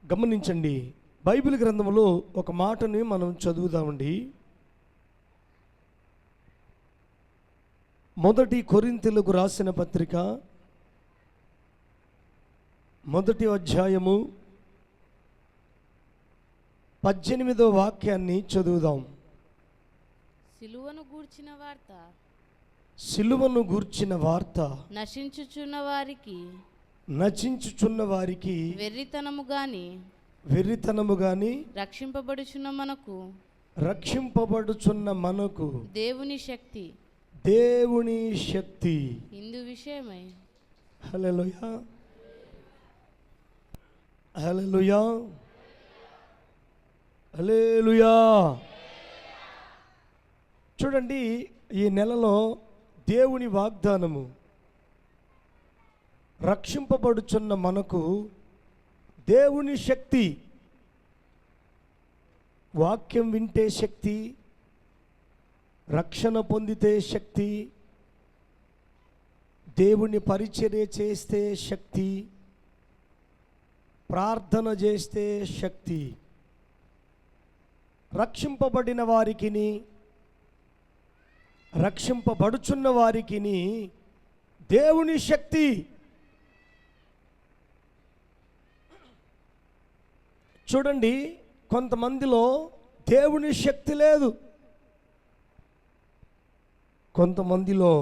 గమనించండి, బైబిల్ గ్రంథంలో ఒక మాటని మనం చదువుదామండి. మొదటి కొరింథీయులకు రాసిన పత్రిక 1వ అధ్యాయము 18వ వాక్యాన్ని చదువుదాం. సిలువను గూర్చిన వార్త నశించుచున్న వారికి వెర్రితనము గాని రక్షింపబడుచున్న మనకు దేవుని శక్తి ఇందు విషయమై. హల్లెలూయా, హల్లెలూయా, హల్లెలూయా. చూడండి, ఈ నెలలో దేవుని వాగ్దానము, రక్షింపబడుచున్న మనకు దేవుని శక్తి. వాక్యం వింటే శక్తి, రక్షణ పొందితే శక్తి, దేవుని పరిచర్య చేస్తే శక్తి, ప్రార్థన చేస్తే శక్తి. రక్షింపబడిన వారికిని రక్షింపబడుచున్న వారికిని దేవుని శక్తి. చూడండి, కొంతమందిలో దేవుని శక్తి లేదు, కొంతమందిలో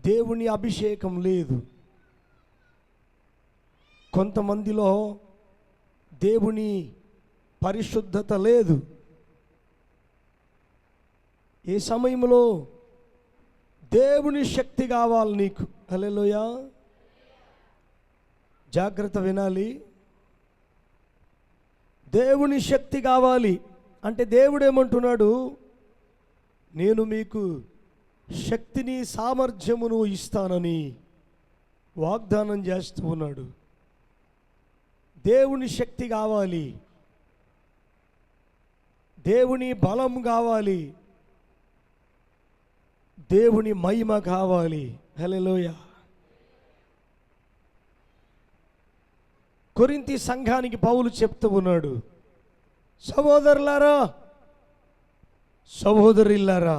దేవుని అభిషేకం లేదు, కొంతమందిలో దేవుని పరిశుద్ధత లేదు. ఏ సమయంలో దేవుని శక్తి కావాలి నీకు? హల్లెలూయా, జాగ్రత్త వినాలి. దేవుని శక్తి కావాలి అంటే దేవుడు ఏమంటున్నాడు? నేను మీకు శక్తిని సామర్థ్యమును ఇస్తానని వాగ్దానం చేస్తూ ఉన్నాడు. దేవుని శక్తి కావాలి, దేవుని బలం కావాలి, దేవుని మహిమ కావాలి. హల్లెలూయా. కొరింథీ సంఘానికి పౌలు చెప్తూ ఉన్నాడు, సహోదరులారా, సహోదరులారా,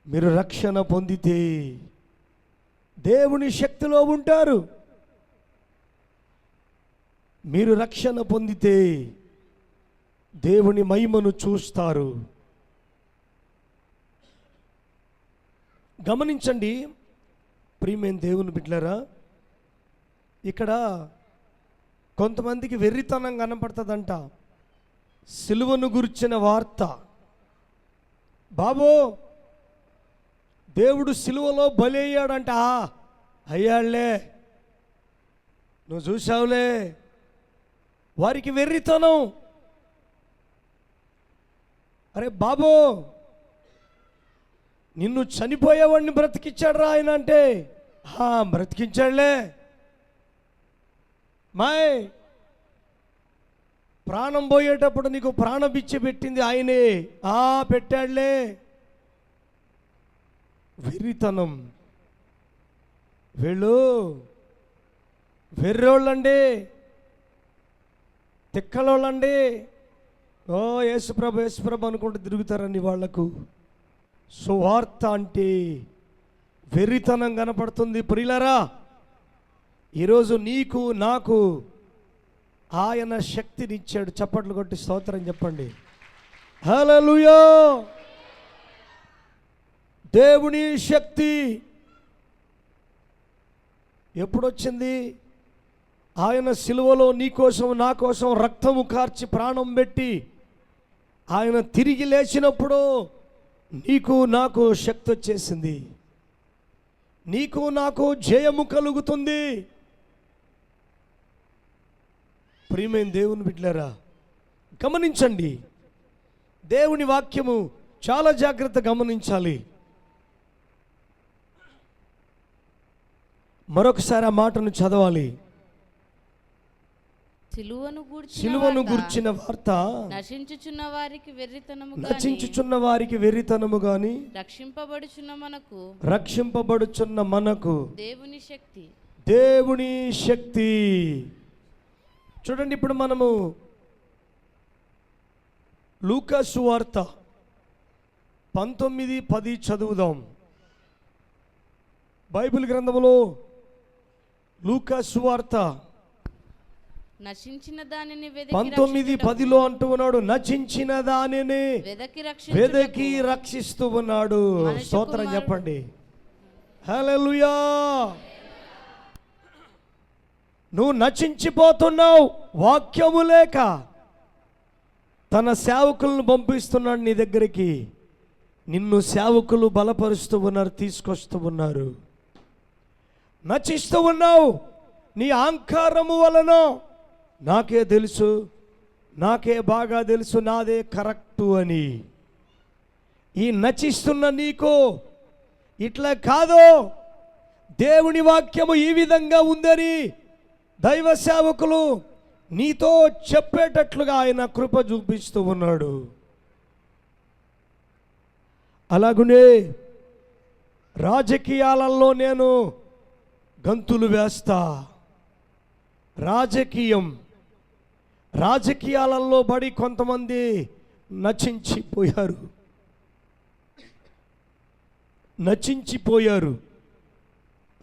మీరు రక్షణ పొందితే దేవుని శక్తిలో ఉంటారు. మీరు రక్షణ పొందితే దేవుని మహిమను చూస్తారు. గమనించండి ప్రియమైన దేవుని బిడ్డలారా, ఇక్కడ కొంతమందికి వెర్రితనం కనపడుతుందంట. సిలువను గురించిన వార్త, బాబో దేవుడు సిలువలో బలి అయ్యాడంట. అయ్యాళ్లే, నువ్వు చూసావులే. వారికి వెర్రితనం. అరే బాబో, నిన్ను చనిపోయేవాడిని బ్రతికించాడు రా ఆయన అంటే, బ్రతికించాడులే. మాయ్, ప్రాణం పోయేటప్పుడు నీకు ప్రాణభిక్ష పెట్టింది ఆయనే, పెట్టాడులే. వెర్రితనం. వీళ్ళు వెర్రోళ్ళండి, తిక్కలోళ్ళండి. యేసుప్రభు యేసుప్రభు అనుకుంటూ తిరుగుతారండి. వాళ్లకు సువార్త అంటే వెర్రితనం కనపడుతుంది. ప్రియులారా, ఈరోజు నీకు నాకు ఆయన శక్తినిచ్చాడు. చప్పట్లు కొట్టి స్తోత్రం చెప్పండి. హల్లెలూయా. దేవుని శక్తి ఎప్పుడొచ్చింది? ఆయన సిలువలో నీ కోసం నా కోసం రక్తము కార్చి ప్రాణం పెట్టి ఆయన తిరిగి లేచినప్పుడు నీకు నాకు శక్తి వచ్చేసింది. నీకు నాకు జయము కలుగుతుంది. ప్రియమైన దేవుని బిడ్డలారా, గమనించండి, దేవుని వాక్యము చాలా జాగ్రత్త గమనించాలి. మరొకసారి ఆ మాటను చదవాలి. సిలువను గూర్చిన వార్త నశించుచున్న వారికి వెర్రితనము గాని రక్షింపబడుచున్న మనకు దేవుని శక్తి. చూడండి, ఇప్పుడు మనము లూకా సువార్త 19:10 చదువుదాం. బైబిల్ గ్రంథములో లూకా సువార్త నశించిన దానిని 19:10లో అంటూ ఉన్నాడు, నశించిన దానిని వెదకి రక్షిస్తూ ఉన్నాడు. స్తోత్రం చెప్పండి, హల్లెలూయా. నువ్వు నశించిపోతున్నావు, వాక్యము లేక. తన సేవకులను పంపిస్తున్నాడు నీ దగ్గరికి. నిన్ను సేవకులు బలపరుస్తూ ఉన్నారు, తీసుకొస్తూ ఉన్నారు. నశిస్తూ ఉన్నావు నీ అహంకారము వలన. నాకే తెలుసు, నాకే బాగా తెలుసు, నాదే కరెక్టు అని. ఈ నశిస్తున్న నీకు ఇట్లా కాదు, దేవుని వాక్యము ఈ విధంగా ఉందని దైవ సేవకులు నీతో చెప్పేటట్లుగా ఆయన కృప చూపిస్తూ ఉన్నాడు. అలాగునే రాజకీయాలలో నేను గంతులు వేస్తా. రాజకీయాలలో పడి కొంతమంది నశించిపోయారు.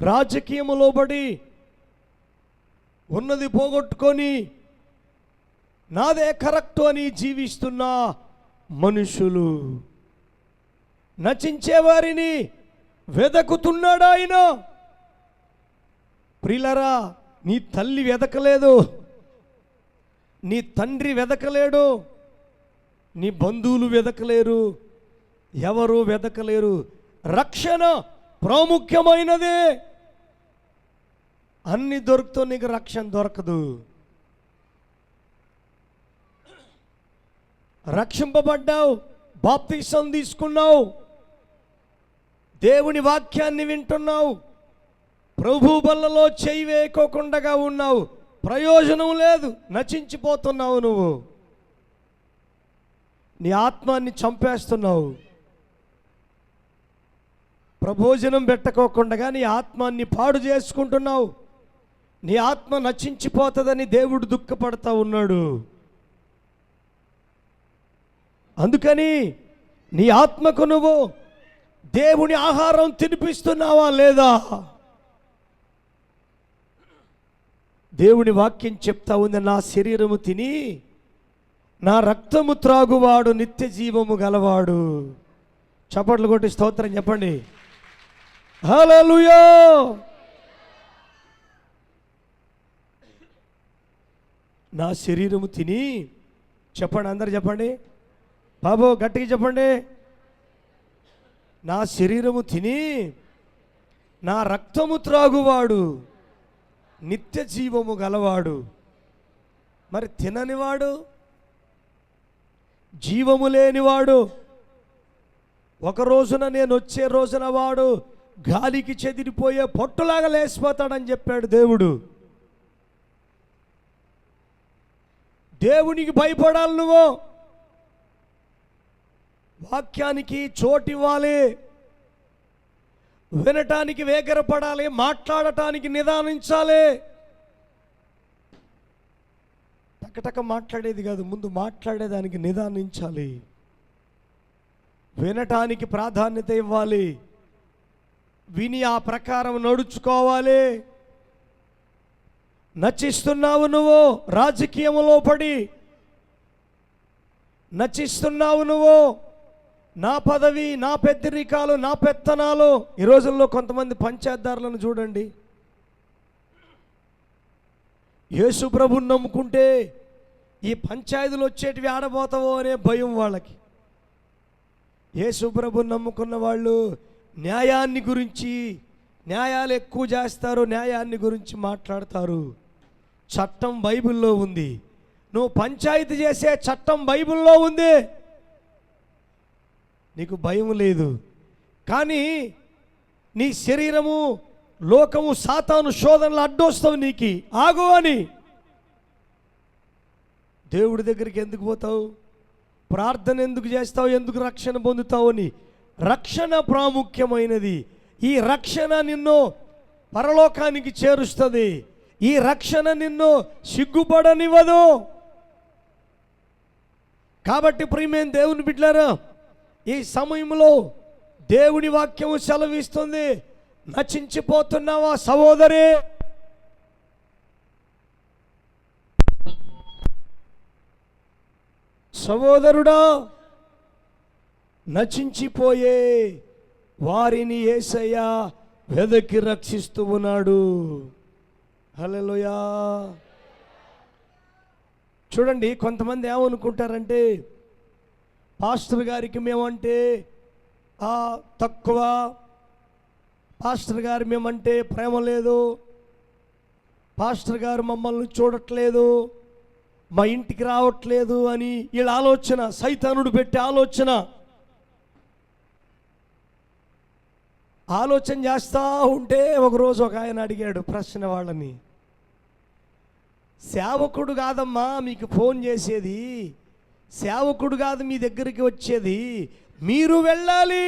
రాజకీయములో పడి ఉన్నది పోగొట్టుకొని నాదే కరెక్టు అని జీవిస్తున్న మనుషులు. నశించేవారిని వెదకుతున్నాడు ఆయన. ప్రియులారా, నీ తల్లి వెదకలేదు, నీ తండ్రి వెదకలేడు, నీ బంధువులు వెదకలేరు, ఎవరు వెదకలేరు. రక్షణ ప్రాముఖ్యమైనదే. అన్ని దొరుకుతూ నీకు రక్షణ దొరకదు. రక్షింపబడ్డావు, బాప్తిసం తీసుకున్నావు, దేవుని వాక్యాన్ని వింటున్నావు, ప్రభు బల్లలో చేయి వేయకోకుండా ఉన్నావు, ప్రయోజనం లేదు, నశించిపోతున్నావు. నువ్వు నీ ఆత్మాన్ని చంపేస్తున్నావు. ప్రభోజనం పెట్టకోకుండా నీ ఆత్మాన్ని పాడు చేసుకుంటున్నావు. నీ ఆత్మ నశించిపోతుందని దేవుడు దుఃఖపడతా ఉన్నాడు. అందుకని నీ ఆత్మకు నువ్వు దేవుని ఆహారం తినిపిస్తున్నావా లేదా? దేవుని వాక్యం చెప్తా ఉంది, నా శరీరము తిని నా రక్తము త్రాగువాడు నిత్య జీవము గలవాడు. చప్పట్లు కొట్టి స్తోత్రం చెప్పండి, హల్లెలూయా. నా శరీరము తిని, చెప్పండి అందరు చెప్పండి బాబు, గట్టిగా చెప్పండి. నా శరీరము తిని నా రక్తము త్రాగువాడు నిత్య జీవము గలవాడు. మరి తిననివాడు, జీవము లేనివాడు, ఒక రోజున నేను వచ్చే రోజున వాడు గాలికి చెదిరిపోయే పొట్టులాగా లేసిపోతాడని చెప్పాడు దేవుడు. దేవునికి భయపడాలి, నువ్వు వాక్యానికి చోటివ్వాలి, వినటానికి వేగరపడాలి, మాట్లాడటానికి నిదానించాలి. టకటక మాట్లాడేది కాదు, ముందు మాట్లాడేదానికి నిదానించాలి, వినటానికి ప్రాధాన్యత ఇవ్వాలి, విని ఆ ప్రకారం నడుచుకోవాలి. నశిస్తున్నావు నువ్వు, రాజకీయంలో పడి నశిస్తున్నావు నువ్వు. నా పదవి, నా పెద్దరికాలు, నా పెత్తనాలు. ఈ రోజుల్లో కొంతమంది పంచాయతీదారులను చూడండి, యేసు ప్రభుని నమ్ముకుంటే ఈ పంచాయతీలు వచ్చేటివి ఆడబోతావో అనే భయం వాళ్ళకి. యేసు ప్రభుని నమ్ముకున్న వాళ్ళు న్యాయాన్ని గురించి, న్యాయాలు ఎక్కువ చేస్తారు, న్యాయాన్ని గురించి మాట్లాడతారు. చట్టం బైబిల్లో ఉంది, నువ్వు పంచాయతీ చేసే చట్టం బైబిల్లో ఉంది, నీకు భయం లేదు. కానీ నీ శరీరము, లోకము, సాతాను శోధనలు అడ్డొస్తావు నీకు. ఆగు అని. దేవుడి దగ్గరికి ఎందుకు పోతావు? ప్రార్థన ఎందుకు చేస్తావు? ఎందుకు రక్షణ పొందుతావు అని. రక్షణ ప్రాముఖ్యమైనది. ఈ రక్షణ నిన్ను పరలోకానికి చేరుస్తుంది. ఈ రక్షణ నిన్ను సిగ్గుపడనివ్వదు. కాబట్టి ప్రియమైన దేవుని బిడ్డలారా, ఈ సమయంలో దేవుని వాక్యము సెలవిస్తుంది, నశించిపోతున్నావా సహోదరి? సహోదరుడా, నశించిపోయే వారిని యేసయ్య వెదకి రక్షిస్తూ ఉన్నాడు. హల్లెలూయా. చూడండి, కొంతమంది ఏమనుకుంటారంటే పాస్టర్ గారికి మేమంటే తక్కువ, పాస్టర్ గారు మేమంటే ప్రేమ లేదు, పాస్టర్ గారు మమ్మల్ని చూడట్లేదు, మా ఇంటికి రావట్లేదు అని వీళ్ళ ఆలోచన, సైతానుడు పెట్టే ఆలోచన చేస్తూ ఉంటే ఒకరోజు ఒక ఆయన అడిగాడు ప్రశ్న వాళ్ళని, సేవకుడు కాదమ్మా మీకు ఫోన్ చేసేది, సేవకుడు కాదు మీ దగ్గరికి వచ్చేది, మీరు వెళ్ళాలి.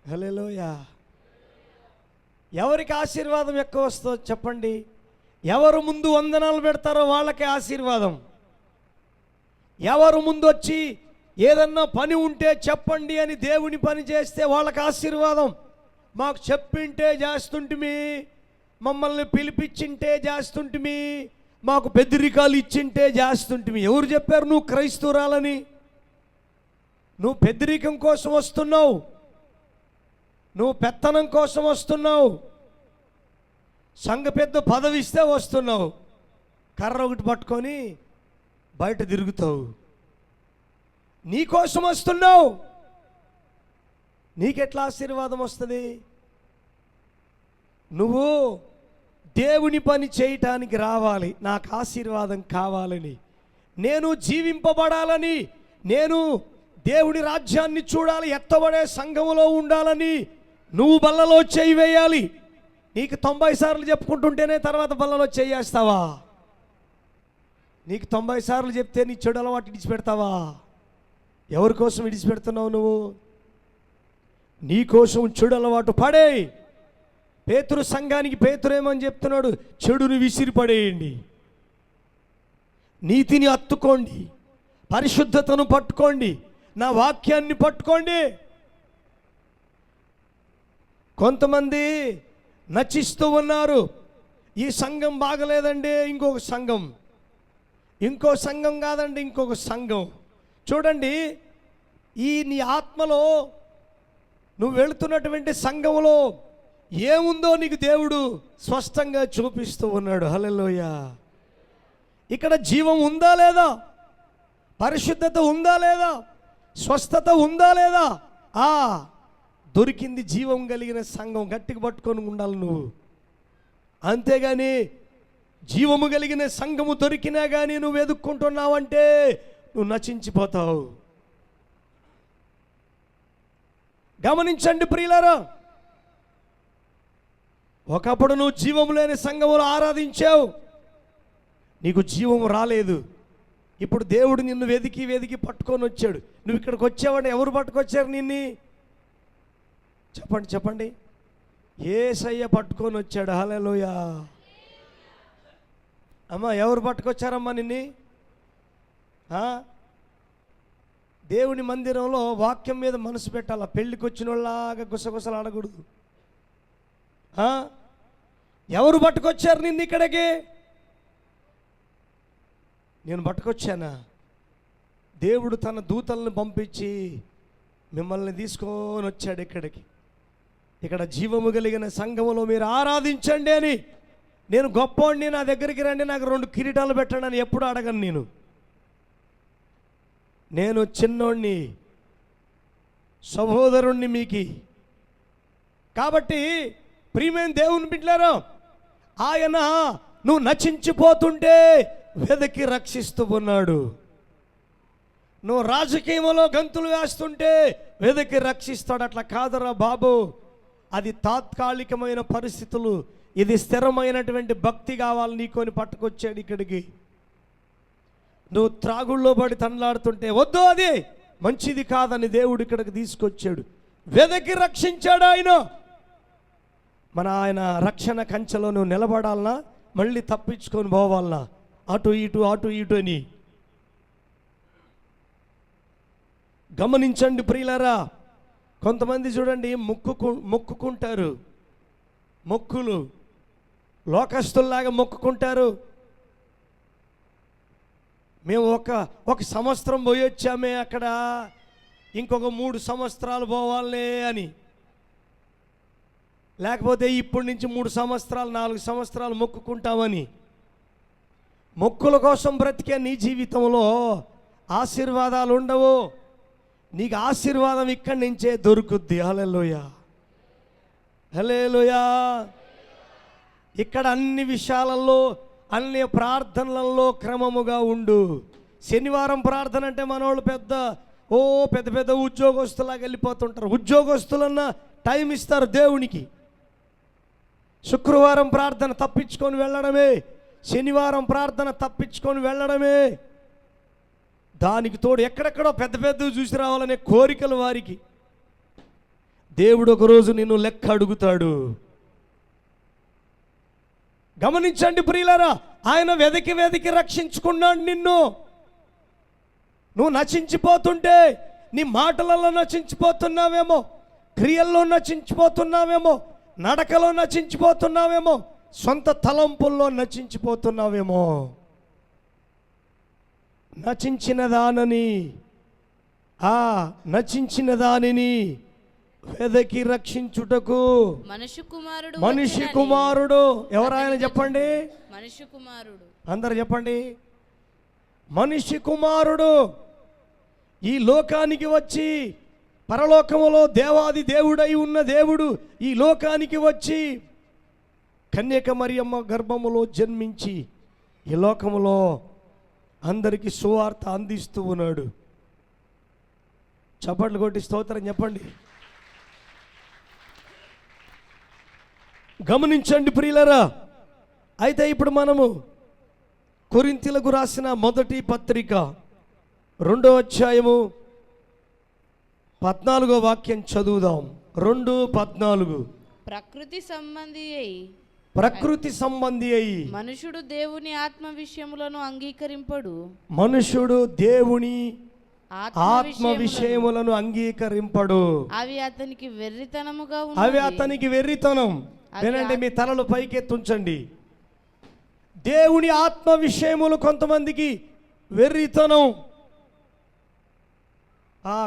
హల్లెలూయా. ఎవరికి ఆశీర్వాదం ఎక్కువ వస్తుందో చెప్పండి? ఎవరు ముందు వందనాలు పెడతారో వాళ్ళకే ఆశీర్వాదం. ఎవరు ముందు వచ్చి ఏదన్నా పని ఉంటే చెప్పండి అని దేవుని పని చేస్తే వాళ్ళకి ఆశీర్వాదం. మాకు చెప్పింటే చేస్తుంటిమి, మమ్మల్ని పిలిపించింటే చేస్తుంటిమి, మాకు పెద్దరికాలు ఇచ్చింటే చేస్తుంటిమి. ఎవరు చెప్పారు నువ్వు క్రైస్తవురాలని? నువ్వు పెద్దరికం కోసం వస్తున్నావు, నువ్వు పెత్తనం కోసం వస్తున్నావు, సంఘ పెద్ద పదవి ఇస్తే వస్తున్నావు, కర్ర ఒకటి పట్టుకొని బయట తిరుగుతావు. నీకోసం వస్తున్నావు, నీకెట్లా ఆశీర్వాదం వస్తుంది? నువ్వు దేవుని పని చేయటానికి రావాలి, నాకు ఆశీర్వాదం కావాలని, నేను జీవింపబడాలని, నేను దేవుని రాజ్యాన్ని చూడాలి, ఎత్తబడే సంఘములో ఉండాలని నువ్వు బల్లలో చేయి వేయాలి. నీకు 90 సార్లు చెప్పుకుంటుంటేనే తర్వాత బల్లలో చేయేస్తావా? నీకు 90 సార్లు చెప్తే నీ చెడు అలవాటు విడిచిపెడతావా? ఎవరి కోసం విడిచిపెడుతున్నావు నువ్వు? నీ కోసం చెడు అలవాటు పడే. పేతురు సంఘానికి పేతురు ఏమని చెప్తున్నాడు? చెడుని విసిరి పడేయండి, నీతిని హత్తుకోండి, పరిశుద్ధతను పట్టుకోండి, నా వాక్యాన్ని పట్టుకోండి. కొంతమంది నచిస్తూ ఉన్నారు, ఈ సంఘం బాగలేదండి ఇంకొక సంఘం, ఇంకో సంఘం కాదండి ఇంకొక సంఘం. చూడండి, నీ ఆత్మలో నువ్వు వెళుతున్నటువంటి సంఘంలో ఏముందో నీకు దేవుడు స్పష్టంగా చూపిస్తూ ఉన్నాడు. హల్లెలూయా. ఇక్కడ జీవం ఉందా లేదా? పరిశుద్ధత ఉందా లేదా? స్వస్థత ఉందా లేదా? దొరికింది జీవం కలిగిన సంఘం, గట్టిగా పట్టుకొని ఉండాలి నువ్వు. అంతేగాని జీవము కలిగిన సంఘము దొరికినా కానీ నువ్వు ఎదుక్కుంటున్నావంటే నువ్వు నశించిపోతావు. గమనించండి ప్రియులారా, ఒకప్పుడు నువ్వు జీవము లేని సంఘములో ఆరాధించావు, నీకు జీవము రాలేదు. ఇప్పుడు దేవుడు నిన్ను వెదికి వెదికి పట్టుకొని వచ్చాడు. నువ్వు ఇక్కడికి వచ్చావంటే ఎవరు పట్టుకొచ్చారు నిన్ను? చెప్పండి చెప్పండి. యేసయ్య పట్టుకొని వచ్చాడు. హల్లెలూయా. అమ్మా, ఎవరు పట్టుకొచ్చారమ్మా నిన్ను? దేవుని మందిరంలో వాక్యం మీద మనసు పెట్టాల. పెళ్ళికి వచ్చిన వాళ్ళలాగా గుసగుసలు ఆడకూడదు. ఎవరు పట్టుకొచ్చారు నిన్ను ఇక్కడికి? నేను పట్టుకొచ్చానా? దేవుడు తన దూతలను పంపించి మిమ్మల్ని తీసుకొని వచ్చాడు ఇక్కడికి. ఇక్కడ జీవము కలిగిన సంఘములో మీరు ఆరాధించండి అని. నేను గొప్పవాడిని, నా దగ్గరికి రండి, నాకు 2 కిరీటాలు పెట్టండి అని ఎప్పుడు అడగను. నేను చిన్నోడిని, సహోదరుణ్ణి మీకు. కాబట్టి ప్రియమైన దేవుని బిడ్డలారా, ఆయన నువ్వు నశించిపోతుంటే వెదకి రక్షిస్తూ ఉన్నాడు. నువ్వు రాజకీయంలో గంతులు వేస్తుంటే వెదకి రక్షిస్తాడు. అట్లా కాదురా బాబు, అది తాత్కాలికమైన పరిస్థితులు, ఇది స్థిరమైనటువంటి భక్తి కావాలి నీకొని పట్టుకొచ్చాడు ఇక్కడికి. నువ్వు త్రాగుల్లో పడి తండ్లాడుతుంటే వద్దు, అది మంచిది కాదని దేవుడు ఇక్కడికి తీసుకొచ్చాడు, వెదకి రక్షించాడు ఆయన. మన ఆయన రక్షణ కంచెలో నువ్వు నిలబడాలనా, మళ్ళీ తప్పించుకొని పోవాలనా, అటు ఇటు అని గమనించండి ప్రియులారా. కొంతమంది చూడండి మొక్కుకుంటారు, మొక్కులు లోకస్తుల్లాగా మొక్కుకుంటారు. మేము ఒక సంవత్సరం పోయి వచ్చామే, అక్కడ ఇంకొక 3 సంవత్సరాలు పోవాలనే అని, లేకపోతే ఇప్పటి నుంచి 3 సంవత్సరాలు 4 సంవత్సరాలు మొక్కుకుంటామని. మొక్కుల కోసం బ్రతికే నీ జీవితంలో ఆశీర్వాదాలు ఉండవు. నీకు ఆశీర్వాదం ఇక్కడి నుంచే దొరుకుద్ది. హల్లెలూయా, హల్లెలూయా. ఇక్కడ అన్ని విషయాలలో, అన్ని ప్రార్థనలలో క్రమముగా ఉండు. శనివారం ప్రార్థన అంటే మనోళ్ళు పెద్ద పెద్ద ఉద్యోగస్తులాగా వెళ్ళిపోతుంటారు. ఉద్యోగస్తులన్నా టైం ఇస్తారు దేవునికి. శుక్రవారం ప్రార్థన తప్పించుకొని వెళ్ళడమే, శనివారం ప్రార్థన తప్పించుకొని వెళ్ళడమే. దానికి తోడు ఎక్కడెక్కడో పెద్దవి చూసి రావాలనే కోరికలు వారికి. దేవుడు ఒకరోజు నిన్ను లెక్క అడుగుతాడు. గమనించండి ప్రియులారా, ఆయన వెదకి రక్షించుకున్నాడు నిన్ను. నువ్వు నశించిపోతుంటే, నీ మాటలలో నశించిపోతున్నావేమో, క్రియల్లో నశించిపోతున్నావేమో, నడకలో నశించిపోతున్నావేమో, సొంత తలంపుల్లో నశించిపోతున్నావేమో. నశించిన దానిని వెదకి రక్షించుటకు మనిషి కుమారుడు ఎవరాయన చెప్పండి? మనిషి కుమారుడు. అందరు చెప్పండి. మనిషి కుమారుడు ఈ లోకానికి వచ్చి, పరలోకములో దేవాది దేవుడై ఉన్న దేవుడు ఈ లోకానికి వచ్చి కన్యక మరియమ్మ గర్భములో జన్మించి ఈ లోకములో అందరికీ సువార్త అందిస్తూ ఉన్నాడు. చప్పట్లు కొట్టి స్తోత్రం చెప్పండి. గమనించండి ప్రియులరా. అయితే ఇప్పుడు మనము కొరింథీయులకు రాసిన మొదటి పత్రిక 2వ అధ్యాయము 14వ వాక్యం చదువుదాం. 2:14. ప్రకృతి సంబంధి అయి మనుషుడు దేవుని ఆత్మ విషయములను అంగీకరింపడు. మనుషుడు దేవుని ఆత్మ విషయములను అంగీకరింపడు. అవి అతనికి వెర్రితనముగా అవి అతనికి వెర్రితనం. వినండి, మీ తలలు పైకెత్తుంచండి. దేవుని ఆత్మ విషయములు కొంతమందికి వెర్రితనం.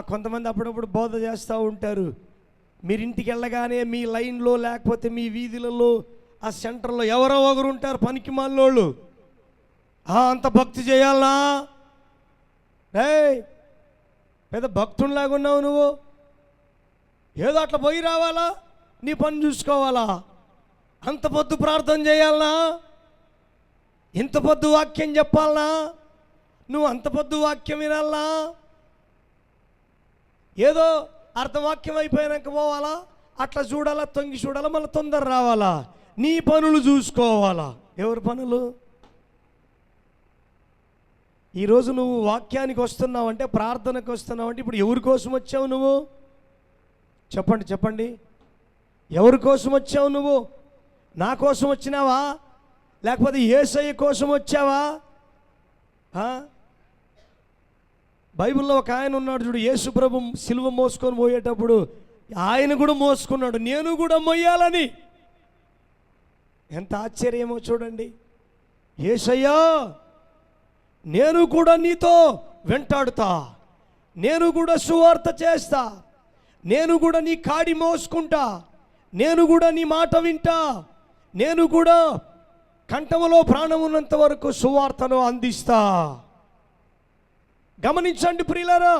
కొంతమంది అప్పుడప్పుడు బోధ చేస్తూ ఉంటారు. మీరు ఇంటికి వెళ్ళగానే మీ లైన్లో లేకపోతే మీ వీధులలో ఆ సెంటర్లో ఎవరో ఒకరు ఉంటారు పనికి మాలోళ్ళు. అంత భక్తి చేయాలనా? పెద్ద భక్తునిలాగా ఉన్నావు నువ్వు, ఏదో అట్లా పోయి రావాలా, నీ పని చూసుకోవాలా, అంత పొద్దు ప్రార్థన చేయాలనా, ఇంత పొద్దు వాక్యం చెప్పాలనా, నువ్వు అంత పొద్దు వాక్యం వినాలనా, ఏదో అర్ధవాక్యం అయిపోయాక పోవాలా, అట్లా చూడాలా, తొంగి చూడాలా, మళ్ళీ తొందర రావాలా, నీ పనులు చూసుకోవాలా. ఎవరి పనులు? ఈరోజు నువ్వు వాక్యానికి వస్తున్నావు అంటే, ప్రార్థనకు వస్తున్నావు అంటే, ఇప్పుడు ఎవరి కోసం వచ్చావు నువ్వు? చెప్పండి. ఎవరి కోసం వచ్చావు నువ్వు? నా కోసం వచ్చినావా, లేకపోతే యేసయ్య కోసం వచ్చావా? బైబిల్లో ఒక ఆయన ఉన్నాడు చూడు, యేసు ప్రభు సిలువ మోసుకొని పోయేటప్పుడు ఆయన కూడా మోసుకున్నాడు, నేను కూడా మొయ్యాలని. ఎంత ఆశ్చర్యమో చూడండి. యేసయ్యా, నేను కూడా నీతో వెంటాడుతా, నేను కూడా సువార్త చేస్తా, నేను కూడా నీ కాడి మోసుకుంటా, నేను కూడా నీ మాట వింటా, నేను కూడా కంఠములో ప్రాణం ఉన్నంత వరకు సువార్తను అందిస్తా. గమనించండి ప్రియులారా,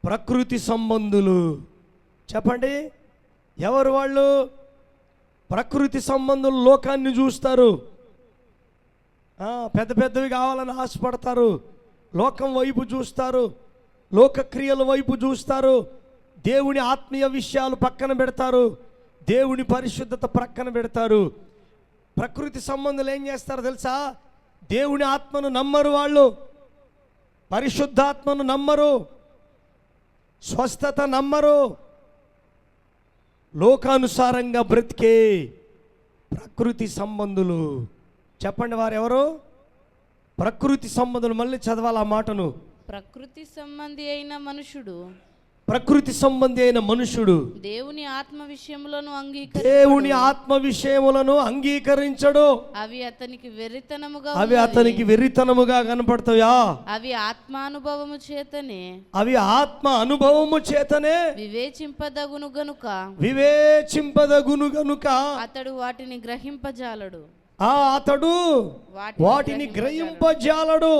ప్రకృతి సంబంధులు. చెప్పండి, ఎవరు వాళ్ళు? ప్రకృతి సంబంధులు లోకాన్ని చూస్తారు, పెద్దవి కావాలని ఆశపడతారు, లోకం వైపు చూస్తారు, లోకక్రియల వైపు చూస్తారు, దేవుని ఆత్మీయ విషయాలు పక్కన పెడతారు, దేవుని పరిశుద్ధత ప్రక్కన పెడతారు. ప్రకృతి సంబంధులు ఏం చేస్తారో తెలుసా? దేవుని ఆత్మను నమ్మరు, వాళ్ళు పరిశుద్ధాత్మను నమ్మరు, స్వస్థత నమ్మరు, లోకానుసారంగా బ్రతికే ప్రకృతి సంబంధులు. చెప్పండి వారెవరు? ప్రకృతి సంబంధులు. మళ్ళీ చదవాలి ఆ మాటను. ప్రకృతి సంబంధి అయిన మనుషుడు, ప్రకృతి సంబంధి అయిన మనుషుడు దేవుని ఆత్మ విషయములను దేవుని ఆత్మ విషయములను అంగీకరించడు. అవి అతనికి వెర్రితనముగా కనపడతాయా? అవి ఆత్మానుభవము చేతనే వివేచింపదగును గనుక అతడు వాటిని గ్రహింపజాలడు. అతడు వాటిని గ్రహింపజాలడు.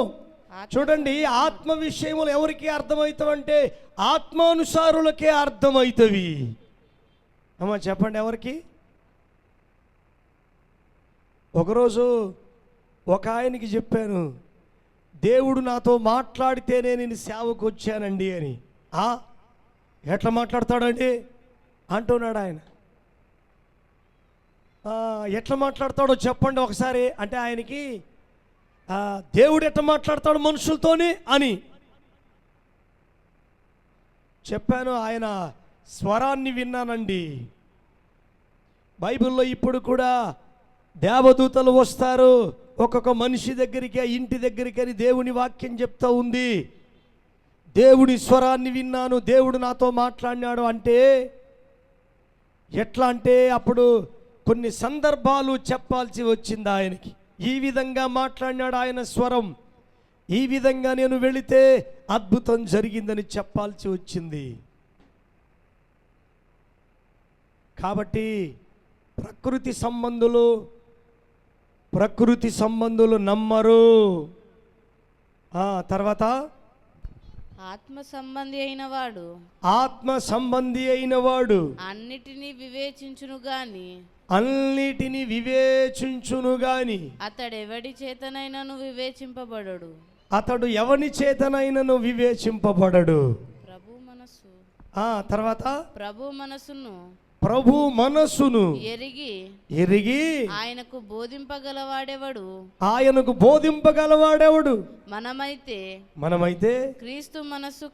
చూడండి, ఆత్మ విషయములు ఎవరికి అర్థమవుతావంటే ఆత్మానుసారులకే అర్థమవుతవి. అమ్మా చెప్పండి, ఎవరికి? ఒకరోజు ఒక ఆయనకి చెప్పాను, దేవుడు నాతో మాట్లాడితేనే నేను సేవకు వచ్చానండి అని. ఎట్లా మాట్లాడతాడండి అంటున్నాడు ఆయన. ఎట్లా మాట్లాడతాడో చెప్పండి ఒకసారి అంటే ఆయనకి దేవుడు ఎట్లా మాట్లాడతాడు మనుషులతోని అని చెప్పాను. ఆయన స్వరాన్ని విన్నానండి. బైబిల్లో ఇప్పుడు కూడా దేవదూతలు వస్తారు ఒక్కొక్క మనిషి దగ్గరికి, ఆ ఇంటి దగ్గరికి అని దేవుని వాక్యం చెప్తా ఉంది. దేవుని స్వరాన్ని విన్నాను, దేవుడు నాతో మాట్లాడినాడు అంటే ఎట్లా అంటే అప్పుడు కొన్ని సందర్భాలు చెప్పాల్సి వచ్చింది ఆయనకి. ఈ విధంగా మాట్లాడినాడు ఆయన స్వరం, ఈ విధంగా నేను వెళితే అద్భుతం జరిగిందని చెప్పాల్సి వచ్చింది. కాబట్టి ప్రకృతి సంబంధులు నమ్మరు. తర్వాత ఆత్మ సంబంధి అయిన వాడు అన్నిటినీ వివేచించును గాని అతడు ఎవని చేతనైనను వివేచింపబడడు. తర్వాత ప్రభు మనస్సును ఎరిగి ఆయనకు బోధింపగలవాడెవడు. మనమైతే క్రీస్తు మనస్సు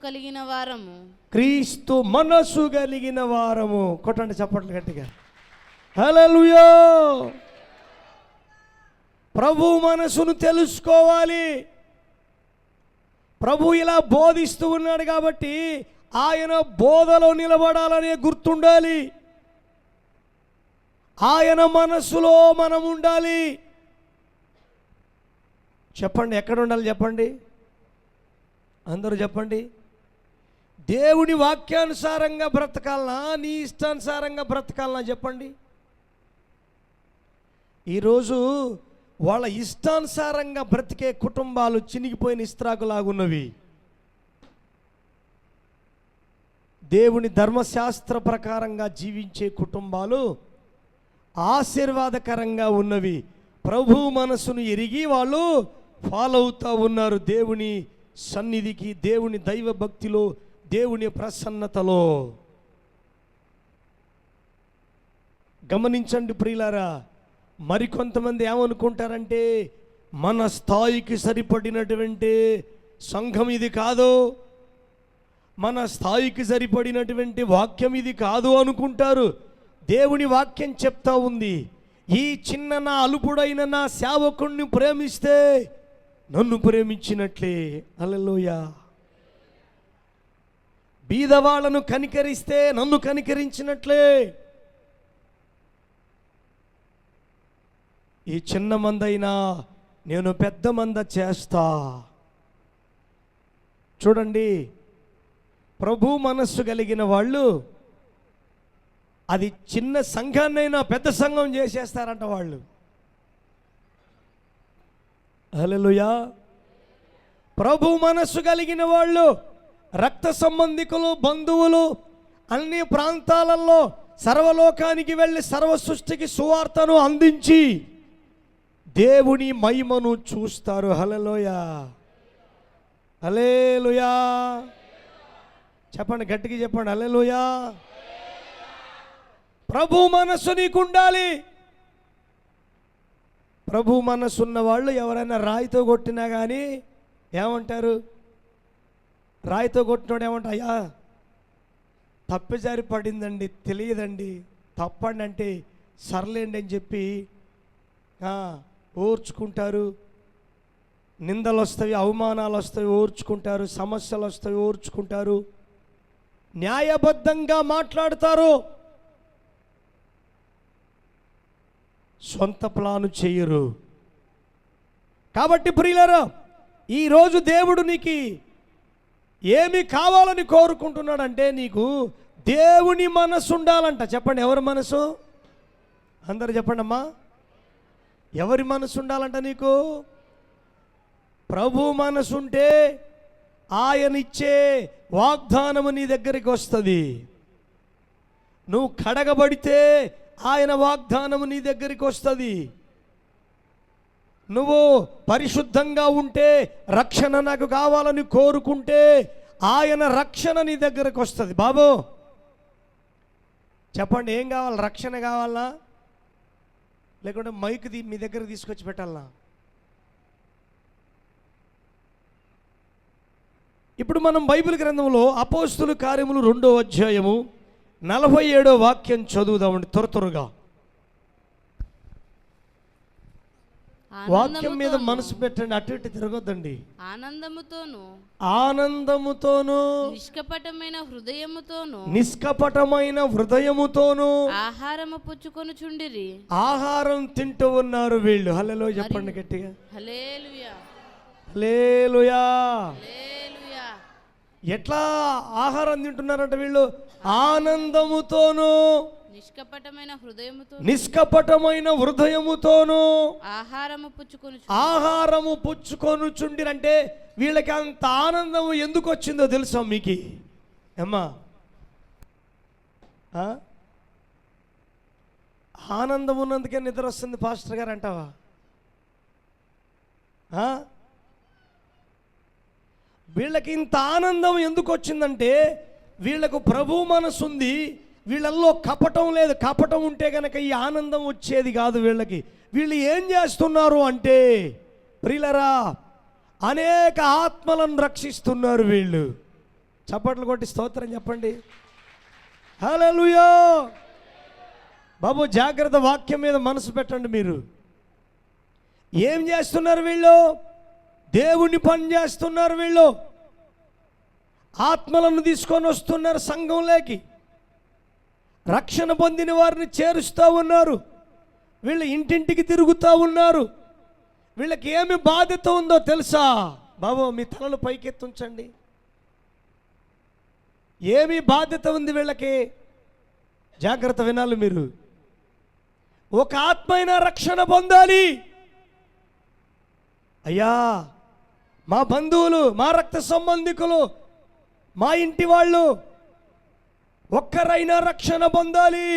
కలిగిన వారము. కొట్టండి చప్పట్లు గట్టిగా. హల్లెలూయా. ప్రభు మనసును తెలుసుకోవాలి. ప్రభు ఇలా బోధిస్తూ ఉన్నాడు కాబట్టి ఆయన బోధలో నిలబడాలనే గుర్తుండాలి. ఆయన మనస్సులో మనం ఉండాలి. చెప్పండి, ఎక్కడ ఉండాలి చెప్పండి, అందరూ చెప్పండి. దేవుని వాక్యానుసారంగా బ్రతకాలనా, నీ ఇష్టానుసారంగా బ్రతకాలనా చెప్పండి. ఈరోజు వాళ్ళ ఇష్టానుసారంగా బ్రతికే కుటుంబాలు చినిగిపోయిన ఇస్త్రాకులాగున్నవి. దేవుని ధర్మశాస్త్ర ప్రకారంగా జీవించే కుటుంబాలు ఆశీర్వాదకరంగా ఉన్నవి. ప్రభు మనసును ఎరిగి వాళ్ళు ఫాలో అవుతూ ఉన్నారు దేవుని సన్నిధికి, దేవుని దైవ భక్తిలో, దేవుని ప్రసన్నతలో. గమనించండి ప్రియులారా, మరికొంతమంది ఏమనుకుంటారంటే మన స్థాయికి సరిపడినటువంటి సంఘం ఇది కాదు, మన స్థాయికి సరిపడినటువంటి వాక్యం ఇది కాదు అనుకుంటారు. దేవుని వాక్యం చెప్తా ఉంది, ఈ చిన్న నా అల్పుడైన నా సేవకుణ్ణి ప్రేమిస్తే నన్ను ప్రేమించినట్లే. హల్లెలూయా. బీదవాళ్ళను కనికరిస్తే నన్ను కనికరించినట్లే. ఈ చిన్న మందైనా నేను పెద్ద మంద చేస్తా. చూడండి, ప్రభు మనస్సు కలిగిన వాళ్ళు అది చిన్న సంఘాన్నైనా పెద్ద సంఘం చేసేస్తారంట వాళ్ళు. హల్లెలూయా. ప్రభు మనస్సు కలిగిన వాళ్ళు రక్త సంబంధికులు, బంధువులు అన్ని ప్రాంతాలలో సర్వలోకానికి వెళ్ళి సర్వ సృష్టికి సువార్తను అందించి దేవుని మహిమను చూస్తారు. హల్లెలూయా, హల్లెలూయా. చెప్పండి, గట్టిగా చెప్పండి, హల్లెలూయా. ప్రభు మనస్సు నీకు ఉండాలి. ప్రభు మనస్సు ఉన్న వాళ్ళు ఎవరైనా రాయితో కొట్టినా కానీ ఏమంటారు? రాయితో కొట్టినోడు ఏమంటా, అయ్యా తప్పిజారి పడిందండి, తెలియదండి, తప్పండి అంటే సర్లేండి అని చెప్పి ఓర్చుకుంటారు. నిందలు వస్తాయి, అవమానాలు వస్తాయి, ఓర్చుకుంటారు. సమస్యలు వస్తాయి, ఓర్చుకుంటారు. న్యాయబద్ధంగా మాట్లాడతారు, సొంత ప్లాను చేయరు. కాబట్టి ప్రియులారా, ఈరోజు దేవుడు నీకు ఏమి కావాలని కోరుకుంటున్నాడంటే, నీకు దేవుని మనసు ఉండాలంట. చెప్పండి, ఎవరి మనసు? అందరు చెప్పండి అమ్మా, ఎవరి మనసు ఉండాలంట నీకు? ప్రభు మనసు ఉంటే ఆయన ఇచ్చే వాగ్దానము నీ దగ్గరికి వస్తుంది. నువ్వు కడగబడితే ఆయన వాగ్దానము నీ దగ్గరికి వస్తుంది. నువ్వు పరిశుద్ధంగా ఉంటే, రక్షణ నాకు కావాలని కోరుకుంటే ఆయన రక్షణ నీ దగ్గరకు వస్తుంది. బాబు చెప్పండి, ఏం కావాలి? రక్షణ కావాలా, లేకుంటే మైక్ మీ దగ్గర తీసుకొచ్చి పెట్టాలా? ఇప్పుడు మనం బైబిల్ గ్రంథంలో అపోస్తుల కార్యములు 2వ అధ్యాయము 47వ వాక్యం చదువుదామండి త్వరగా. వాక్యం మీద మనసు పెట్టండి, అటు ఇటు తిరగొద్దండి. ఆనందముతోను నిష్కపటమైన హృదయముతోను ఆహారం తింటూ ఉన్నారు వీళ్ళు. హల్లెలూయా చెప్పండి గట్టిగా, హల్లెలూయా హల్లెలూయా. ఎట్లా ఆహారం తింటున్నారంట వీళ్ళు? ఆనందముతోను నిష్కపటమైన హృదయముతోను ఆహారము పుచ్చుకొనుచుండిరంటే వీళ్ళకి అంత ఆనందము ఎందుకు వచ్చిందో తెలుసా మీకు? అమ్మా, ఆనందం ఉన్నందుకే నిద్ర వస్తుంది పాస్టర్ గారు అంటావా? వీళ్ళకి ఇంత ఆనందం ఎందుకు వచ్చిందంటే, వీళ్ళకు ప్రభు మనసు ఉంది, వీళ్ళల్లో కపటం లేదు. కపటం ఉంటే కనుక ఈ ఆనందం వచ్చేది కాదు వీళ్ళకి. వీళ్ళు ఏం చేస్తున్నారు అంటే ప్రియులరా, అనేక ఆత్మలను రక్షిస్తున్నారు వీళ్ళు. చప్పట్లు కొట్టి స్తోత్రం చెప్పండి, హల్లెలూయా. బాబు జాగ్రత్త, వాక్యం మీద మనసు పెట్టండి. మీరు ఏం చేస్తున్నారు? వీళ్ళు దేవుని పని చేస్తున్నారు. వీళ్ళు ఆత్మలను తీసుకొని వస్తున్నారు సంఘంలోకి, రక్షణ పొందిన వారిని చేరుస్తూ ఉన్నారు. వీళ్ళు ఇంటింటికి తిరుగుతూ ఉన్నారు. వీళ్ళకి ఏమి బాధ్యత ఉందో తెలుసా? బాబు మీ తలలు పైకెత్తుంచండి. ఏమి బాధ్యత ఉంది వీళ్ళకి? జాగ్రత్త వినాలి మీరు. ఒక ఆత్మైన రక్షణ పొందాలి. అయ్యా, మా బంధువులు, మా రక్త సంబంధికులు, మా ఇంటి వాళ్ళు ఒక్కరైనా రక్షణ పొందాలి.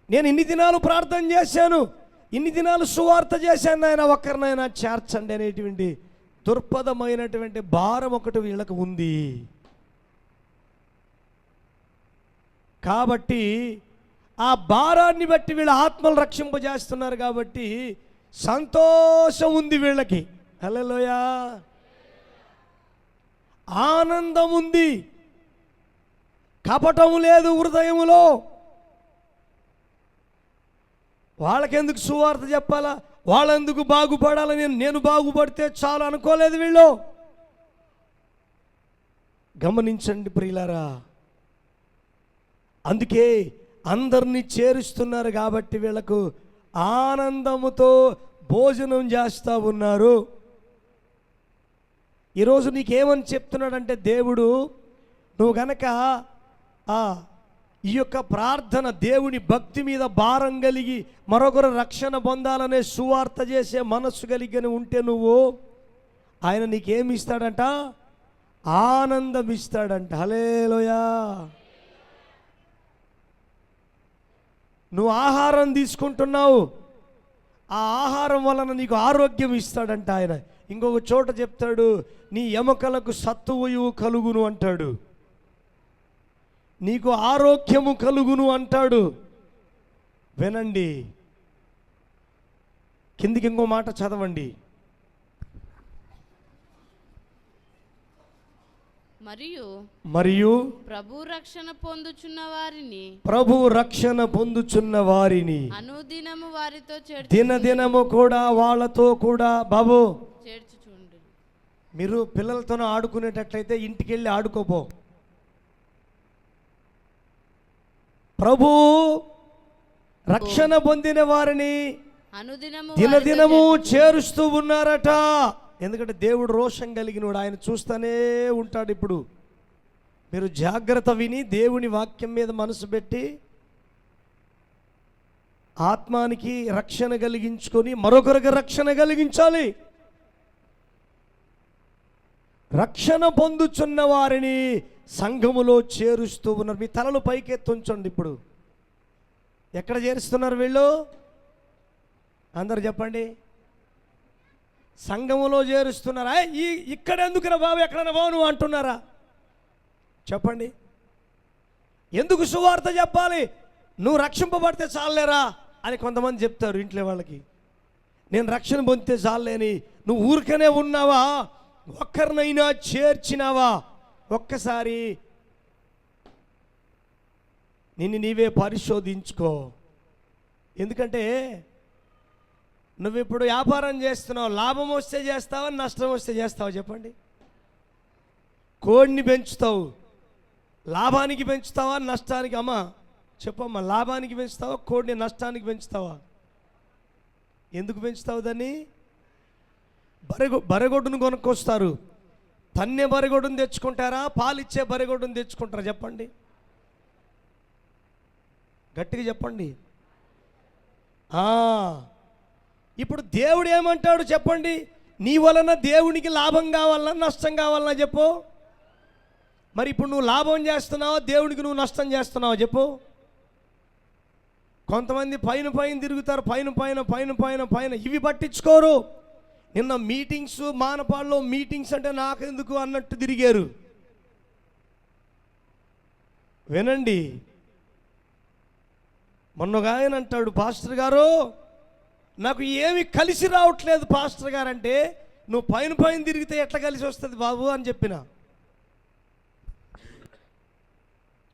నేను ఇన్ని దినాలు ప్రార్థన చేశాను, ఇన్ని దినాలు సువార్త చేశాను, ఆయన ఒక్కరినైనా చేర్చండి అనేటువంటి దుర్పదమైనటువంటి భారం ఒకటి వీళ్ళకు ఉంది. కాబట్టి ఆ భారాన్ని బట్టి వీళ్ళ ఆత్మలు రక్షింపజేస్తున్నారు. కాబట్టి సంతోషం ఉంది వీళ్ళకి. హల్లెలూయా. ఆనందం ఉంది, కపటం లేదు హృదయములో. వాళ్ళకెందుకు సువార్త చెప్పాలా, వాళ్ళెందుకు బాగుపడాలని, నేను బాగుపడితే చాలు అనుకోలేదు వీళ్ళు. గమనించండి ప్రియులారా, అందుకే అందరినీ చేరుస్తున్నారు. కాబట్టి వీళ్ళకు ఆనందముతో భోజనం చేస్తూ ఉన్నారు. ఈరోజు నీకేమని చెప్తున్నాడంటే దేవుడు, నువ్వు గనక ఈ యొక్క ప్రార్థన, దేవుని భక్తి మీద భారం కలిగి మరొకరు రక్షణ పొందాలనే సువార్త చేసే మనస్సు కలిగి ఉంటే నువ్వు, ఆయన నీకేమి ఇస్తాడంట? ఆనందం ఇస్తాడంట. హల్లెలూయా. నువ్వు ఆహారం తీసుకుంటున్నావు, ఆ ఆహారం వలన నీకు ఆరోగ్యం ఇస్తాడంట ఆయన. ఇంకొక చోట చెప్తాడు, నీ ఎముకలకు సత్తువయు కలుగును అంటాడు, నీకు ఆరోగ్యము కలుగును అంటాడు. వినండి, కిందికి ఇంకో మాట చదవండి. మరియు ప్రభు రక్షణ పొందుచున్న వారిని అనుదినము వారితో దినదినము కూడా వాళ్ళతో కూడా బాబు చేర్చుచుండు. మీరు పిల్లలతోనే ఆడుకునేటట్లయితే ఇంటికి వెళ్ళి ఆడుకోపో. ప్రభు రక్షణ పొందిన వారిని అనుదినము దినదినము చేరుస్తూ ఉన్నారట. ఎందుకంటే దేవుడు రోషం కలిగినోడు, ఆయన చూస్తూనే ఉంటాడు. ఇప్పుడు మీరు జాగ్రత్త విని దేవుని వాక్యం మీద మనసు పెట్టి ఆత్మానికి రక్షణ కలిగించుకొని మరొకరికి రక్షణ కలిగించాలి. రక్షణ పొందుచున్న వారిని సంఘములో చేరుస్తూ ఉన్నారు. మీ తలలు పైకెత్తుంచండి. ఇప్పుడు ఎక్కడ చేరుస్తున్నారు వీళ్ళు? అందరు చెప్పండి. సంఘములో చేరుస్తున్నారా? ఇక్కడ ఎందుకురా బాబు, ఎక్కడన్నా బాబు నువ్వు అంటున్నారా? చెప్పండి. ఎందుకు సువార్త చెప్పాలి? నువ్వు రక్షింపబడితే చాలేరా అని కొంతమంది చెప్తారు ఇంట్లో వాళ్ళకి. నేను రక్షణ పొందితే చాలేని. నువ్వు ఊరికనే ఉన్నావా? ఒక్కరినైనా చేర్చినావా? ఒక్కసారి నిన్ను నీవే పరిశోధించుకో. ఎందుకంటే నువ్వు ఇప్పుడు వ్యాపారం చేస్తున్నావు, లాభం వస్తే చేస్తావా, నష్టం వస్తే చేస్తావా? చెప్పండి. కోడిని పెంచుతావు, లాభానికి పెంచుతావా, నష్టానికి? అమ్మా చెప్పమ్మా, లాభానికి పెంచుతావా, కోడిని నష్టానికి పెంచుతావా? ఎందుకు పెంచుతావు దాన్ని? బరెగొడ్డును కొనుక్కొస్తారు. తన్నే బరెగొడ్డును తెచ్చుకుంటారా, పాలిచ్చే బరెగొడ్డును తెచ్చుకుంటారా? చెప్పండి, గట్టిగా చెప్పండి. ఇప్పుడు దేవుడు ఏమంటాడు చెప్పండి? నీ వలన దేవునికి లాభం కావాలన్నా నష్టం కావాలన్నా చెప్పు. మరి ఇప్పుడు నువ్వు లాభం చేస్తున్నావా, దేవునికి నువ్వు నష్టం చేస్తున్నావా చెప్పు. కొంతమంది పైన తిరుగుతారు, పైన ఇవి పట్టించుకోరు. నిన్న మీటింగ్స్, మానపాడులో మీటింగ్స్ అంటే నాకెందుకు అన్నట్టు తిరిగారు. వినండి, మొన్నగా ఆయన అంటాడు, పాస్టర్ గారు నాకు ఏమి కలిసి రావట్లేదు పాస్టర్ గారు అంటే. నువ్వు పైన తిరిగితే ఎట్లా కలిసి వస్తుంది బాబు అని చెప్పిన.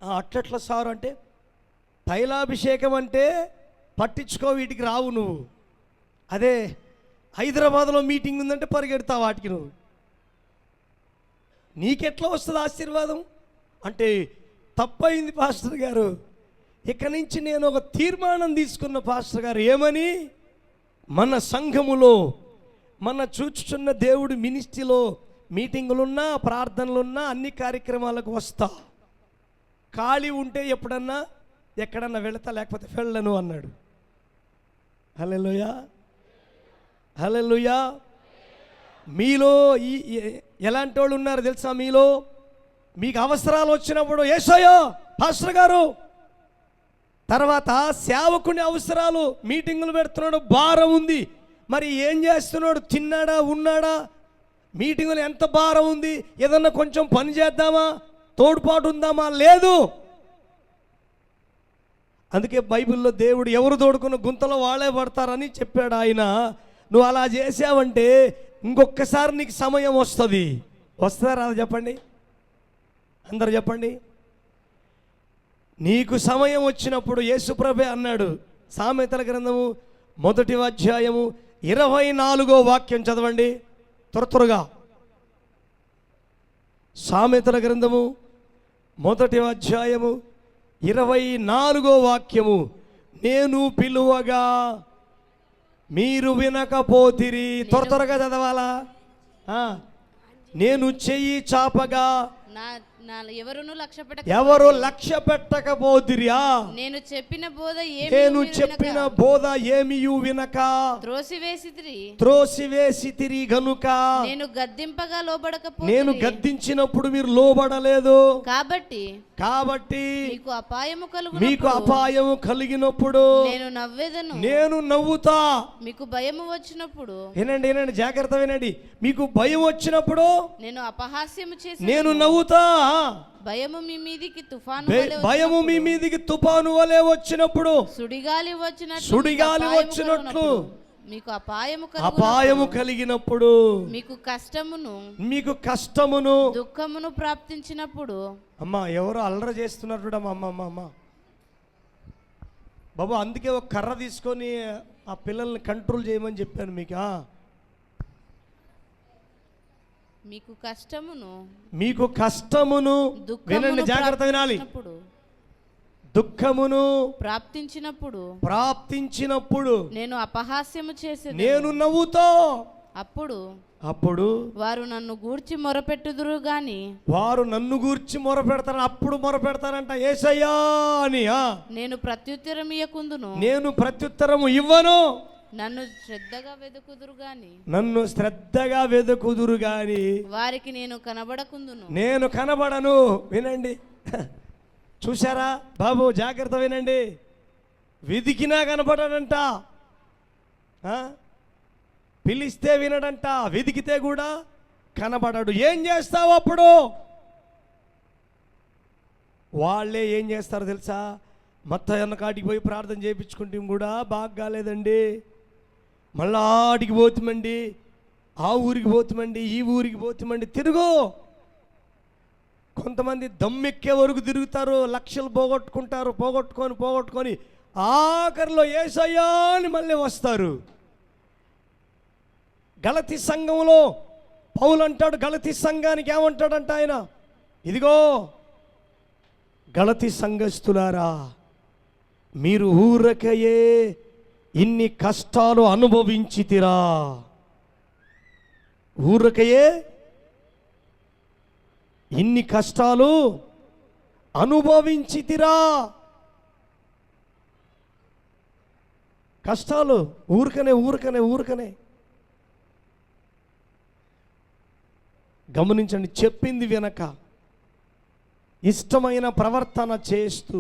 అట్లట్లా సారు అంటే, తైలాభిషేకం అంటే పట్టించుకో, వీటికి రావు నువ్వు. అదే హైదరాబాద్లో మీటింగ్ ఉందంటే పరిగెడతావు వాటికి. నువ్వు నీకెట్లా వస్తుంది ఆశీర్వాదం అంటే? తప్పైంది పాస్టర్ గారు. ఇక నుంచి నేను ఒక తీర్మానం తీసుకున్న పాస్టర్ గారు. ఏమని? మన సంఘములో, మన చూచుచున్న దేవుడి మినిస్ట్రీలో మీటింగులున్నా, ప్రార్థనలున్నా, అన్ని కార్యక్రమాలకు వస్తా. ఖాళీ ఉంటే ఎప్పుడన్నా ఎక్కడన్నా వెళతా, లేకపోతే వెళ్ళను అన్నాడు. హల్లెలూయా, హల్లెలూయా. మీలో ఎలాంటి వాళ్ళు ఉన్నారు తెలుసా? మీలో మీకు అవసరాలు వచ్చినప్పుడు యేసయ్యా పాస్టర్ గారు, తర్వాత సేవకుని అవసరాలు, మీటింగులు పెడుతున్నాడు, భారం ఉంది, మరి ఏం చేస్తున్నాడు? తిన్నాడా, ఉన్నాడా? మీటింగులు ఎంత భారం ఉంది, ఏదన్నా కొంచెం పని చేద్దామా, తోడ్పాటు ఉందామా? లేదు. అందుకే బైబిల్లో దేవుడు ఎవరు తోడుకున్న గుంతలో వాళ్ళే పడతారని చెప్పాడు ఆయన. నువ్వు అలా చేసావంటే ఇంకొకసారి నీకు సమయం వస్తుంది. వస్తుందా రాదా చెప్పండి? అందరు చెప్పండి. నీకు సమయం వచ్చినప్పుడు యేసుప్రభే అన్నాడు. సామెతల గ్రంథము 1వ అధ్యాయము 24వ వాక్యం చదవండి త్వరగా. సామెతల గ్రంథము 1వ అధ్యాయము 24వ వాక్యము. నేను పిలువగా మీరు వినకపోతిరి. త్వరగా చదవాలా? నేను చెయ్యి చాపగా ఎవరు లక్ష్య పెట్టకపోతిరియా? నేను చెప్పిన బోధ ఏమియు వినక త్రోసివేసితిరి గనుక నేను గద్దింపగా లోబడకపోతిరి. నేను గద్దించినప్పుడు మీరు లోబడలేదు కాబట్టి మీకు అపాయము కలిగినప్పుడు నేను నవ్వుతా. మీకు భయము వచ్చినప్పుడు వినండి, జాగ్రత్త వినండి. మీకు భయం వచ్చినప్పుడు నేను అపహాస్యము చేసి నేను నవ్వుతా. భయము మీ మీదికి తుఫాను వలె వచ్చినప్పుడు సుడిగాలి వచ్చినట్లు మీకు అపాయము కలిగినప్పుడు, మీకు కష్టమును దుఃఖమును ప్రాప్తించినప్పుడు. అమ్మా ఎవరో అల్లరి చేస్తున్నట్టు అమ్మ బాబు, అందుకే ఒక కర్ర తీసుకొని ఆ పిల్లల్ని కంట్రోల్ చేయమని చెప్పాను మీకు. మీకు కష్టమును వినండి, జాగ్రత్త వినాలి. దుఃఖమును ప్రాప్తించినప్పుడు నేను అపహాస్యము చేసేది, నేను నవ్వుతో. అప్పుడు వారు నన్ను గూర్చి మొరపెడతారు. అప్పుడు మొరపెడతారంట యేసయ్యా అని. నేను ప్రత్యుత్తరము ఇవ్వను. నన్ను శ్రద్ధగా వెదుకుదురు గాని వారికి నేను కనబడను. వినండి, చూశారా బాబు, జాగ్రత్త వినండి. వెదికినా కనబడడంట, పిలిస్తే వినడంట, వెదికితే కూడా కనబడడు. ఏం చేస్తావు అప్పుడు? వాళ్ళే ఏం చేస్తారో తెలుసా? మత్తయ్యన్న కాటికి పోయి ప్రార్థన చేయించుకుంటే కూడా బాగా కాలేదండి, మళ్ళా ఆడికి పోతామండి, ఆ ఊరికి పోతామండి, ఈ ఊరికి పోతామండి. తిరుగు. కొంతమంది దమ్మెక్కే వరకు తిరుగుతారు, లక్షలు పోగొట్టుకొని ఆఖరిలో యేసయ్యా అని మళ్ళీ వస్తారు. గలతీ సంఘంలో పౌలు అంటాడు, గలతీ సంఘానికి ఏమంటాడంట ఆయన, ఇదిగో గలతీ సంఘస్థులారా, మీరు ఊరకయే ఇన్ని కష్టాలు అనుభవించితిరా. ఊరకయే ఇన్ని కష్టాలు అనుభవించితిరా. కష్టాలు ఊరకనే గమనించండి. చెప్పింది వినక ఇష్టమైన ప్రవర్తన చేస్తూ,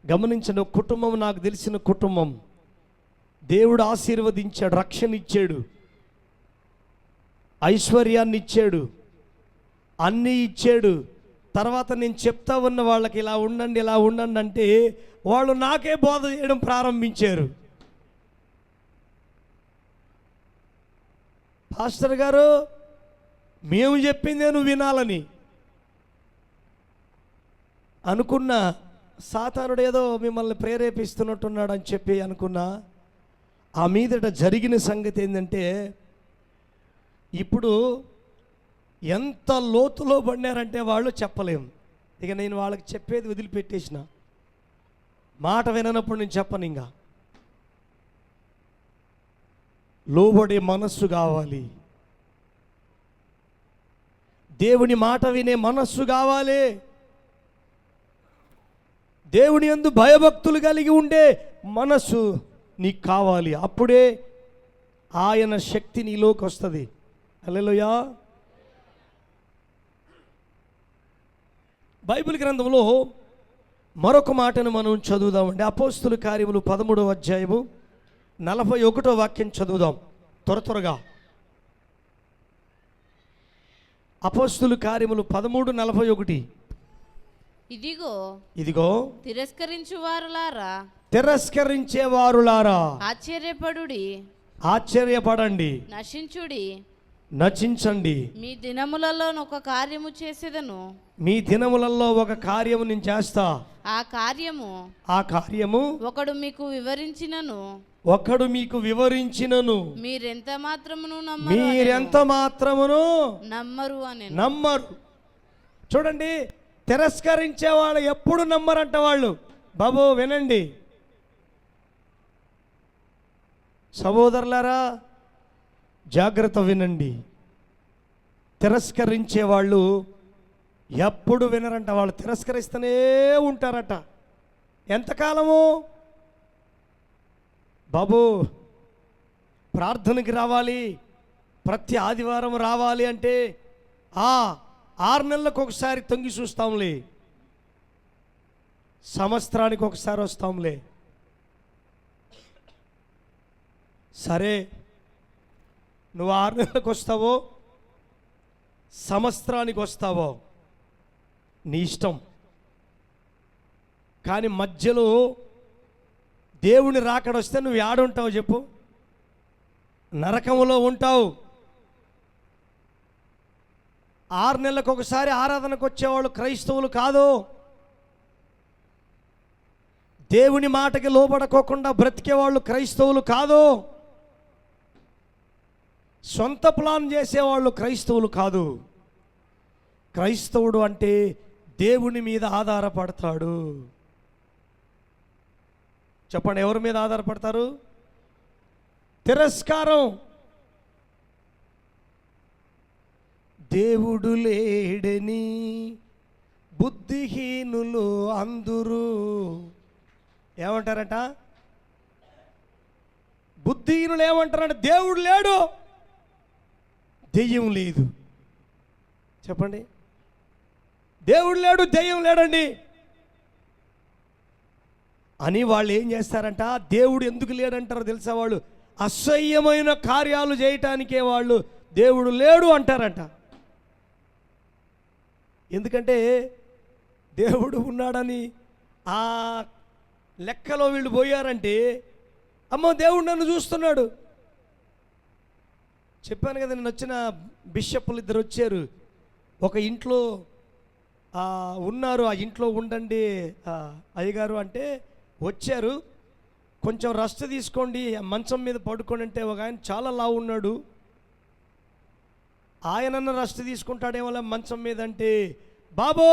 గమనించండి. ఒక కుటుంబం, నాకు తెలిసిన కుటుంబం, దేవుడు ఆశీర్వదించాడు, రక్షణ ఇచ్చాడు, ఐశ్వర్యాన్ని ఇచ్చాడు, అన్నీ ఇచ్చాడు. తర్వాత నేను చెప్తా ఉన్న వాళ్ళకి ఇలా ఉండండి అంటే వాళ్ళు నాకే బోధ చేయడం ప్రారంభించారు. పాస్టర్ గారు, మేము చెప్పిందే నువ్వు వినాలని అనుకున్నా. సాతానుడు ఏదో మిమ్మల్ని ప్రేరేపిస్తున్నట్టున్నాడు అని చెప్పి అనుకున్నా. ఆ మీదట జరిగిన సంగతి ఏంటంటే, ఇప్పుడు ఎంత లోతులో పడినారంటే వాళ్ళు చెప్పలేం. ఇక నేను వాళ్ళకి చెప్పేది వదిలిపెట్టేసిన, మాట విననప్పుడు నేను చెప్పను. ఇంకా లోబడే మనస్సు కావాలి, దేవుని మాట వినే మనస్సు కావాలి, దేవుని యందు భయభక్తులు కలిగి ఉండే మనస్సు నీకు కావాలి. అప్పుడే ఆయన శక్తి నీలోకి వస్తుంది. హల్లెలూయా. బైబిల్ గ్రంథంలో మరొక మాటను మనం చదువుదామండి. అపోస్తుల కార్యములు 13వ అధ్యాయము 41వ వాక్యం చదువుదాం త్వరగా. అపోస్తుల కార్యములు 13:41. ఇదిగో తిరస్కరించేవారులారా ఆశ్చర్యపడండి, నశించండి. మీ దినములలో ఒక కార్యము చేసేదను. మీ దినములలో ఒక కార్యము నేను చేస్తా. ఆ కార్యము ఒకడు మీకు వివరించినను మీరెంత మాత్రమును నమ్మరు. చూడండి, తిరస్కరించే వాళ్ళు ఎప్పుడు నమ్మరంట. వాళ్ళు బాబు వినండి సహోదరులారా, జాగ్రత్త వినండి. తిరస్కరించే వాళ్ళు ఎప్పుడు వినరంట. వాళ్ళు తిరస్కరిస్తూనే ఉంటారట. ఎంతకాలము? బాబు ప్రార్థనకి రావాలి, ప్రతి ఆదివారం రావాలి అంటే 6 నెలలకు ఒకసారి తొంగి చూస్తాంలే, సంవత్సరానికి ఒకసారి వస్తాంలే. సరే, నువ్వు 6 నెలలకు వస్తావో సంవత్సరానికి వస్తావో నీ ఇష్టం. కానీ మధ్యలో దేవుని రాకడ వస్తే నువ్వు ఏడుంటావు చెప్పు? నరకములో ఉంటావు. 6 నెలలకు ఒకసారి ఆరాధనకు వచ్చేవాళ్ళు క్రైస్తవులు కాదు. దేవుని మాటకి లోబడకోకుండా బ్రతికేవాళ్ళు క్రైస్తవులు కాదు. సొంత ప్లాన్ చేసేవాళ్ళు క్రైస్తవులు కాదు. క్రైస్తవుడు అంటే దేవుని మీద ఆధారపడతాడు. చెప్పండి, ఎవరి మీద ఆధారపడతారు? తిరస్కారం. దేవుడు లేడని బుద్ధిహీనులు అందరూ ఏమంటారట? బుద్ధిహీనులు ఏమంటారంటే దేవుడు లేడు, దెయ్యం లేదు. చెప్పండి, దేవుడు లేడు, దెయ్యం లేడండి అని వాళ్ళు ఏం చేస్తారంట? దేవుడు ఎందుకు లేడంటారో తెలుసా? వాళ్ళు అసహ్యమైన కార్యాలు చేయటానికే వాళ్ళు దేవుడు లేడు అంటారంట. ఎందుకంటే దేవుడు ఉన్నాడని ఆ లెక్కలో వీళ్ళు పోయారంటే, అమ్మో దేవుడు నన్ను చూస్తున్నాడు. చెప్పాను కదా, నేను వచ్చిన బిషప్లు 2 వచ్చారు. ఒక ఇంట్లో ఉన్నారు, ఆ ఇంట్లో ఉండండి అయ్యగారు అంటే వచ్చారు. కొంచెం రెస్ట్ తీసుకోండి, మంచం మీద పడుకోండి అంటే ఒక ఆయన చాలా లావు ఉన్నాడు. ఆయనన్న రెస్ట్ తీసుకుంటాడేమో మంచం మీద అంటే, బాబో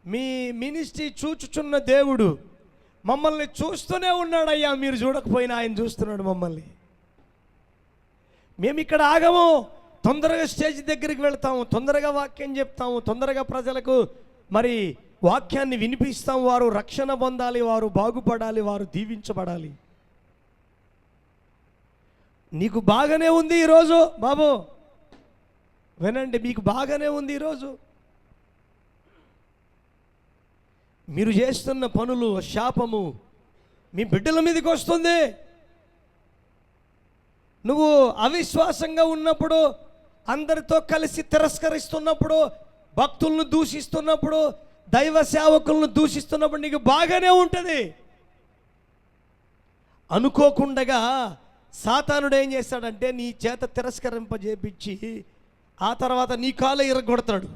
మీ మినిస్ట్రీ చూచుచున్న దేవుడు మమ్మల్ని చూస్తూనే ఉన్నాడయ్యా, మీరు చూడకపోయినా ఆయన చూస్తున్నాడు మమ్మల్ని. మేము ఇక్కడ ఆగము, తొందరగా స్టేజ్ దగ్గరికి వెళ్తాము, తొందరగా వాక్యం చెప్తాము, తొందరగా ప్రజలకు మరి వాక్యాన్ని వినిపిస్తాం. వారు రక్షణ పొందాలి, వారు బాగుపడాలి, వారు దీవించబడాలి. నీకు బాగానే ఉంది ఈరోజు బాబు, వినండి, మీకు బాగానే ఉంది ఈరోజు. మీరు చేస్తున్న పనులు శాపము మీ బిడ్డల మీదకి వస్తుంది. నువ్వు అవిశ్వాసంగా ఉన్నప్పుడు, అందరితో కలిసి తిరస్కరిస్తున్నప్పుడు, భక్తులను దూషిస్తున్నప్పుడు, దైవ సేవకులను దూషిస్తున్నప్పుడు నీకు బాగానే ఉంటుంది. అనుకోకుండా సాతానుడు ఏం చేస్తాడంటే నీ చేత తిరస్కరింపజేపించి ఆ తర్వాత నీ కాలు ఇరగొడతాడు.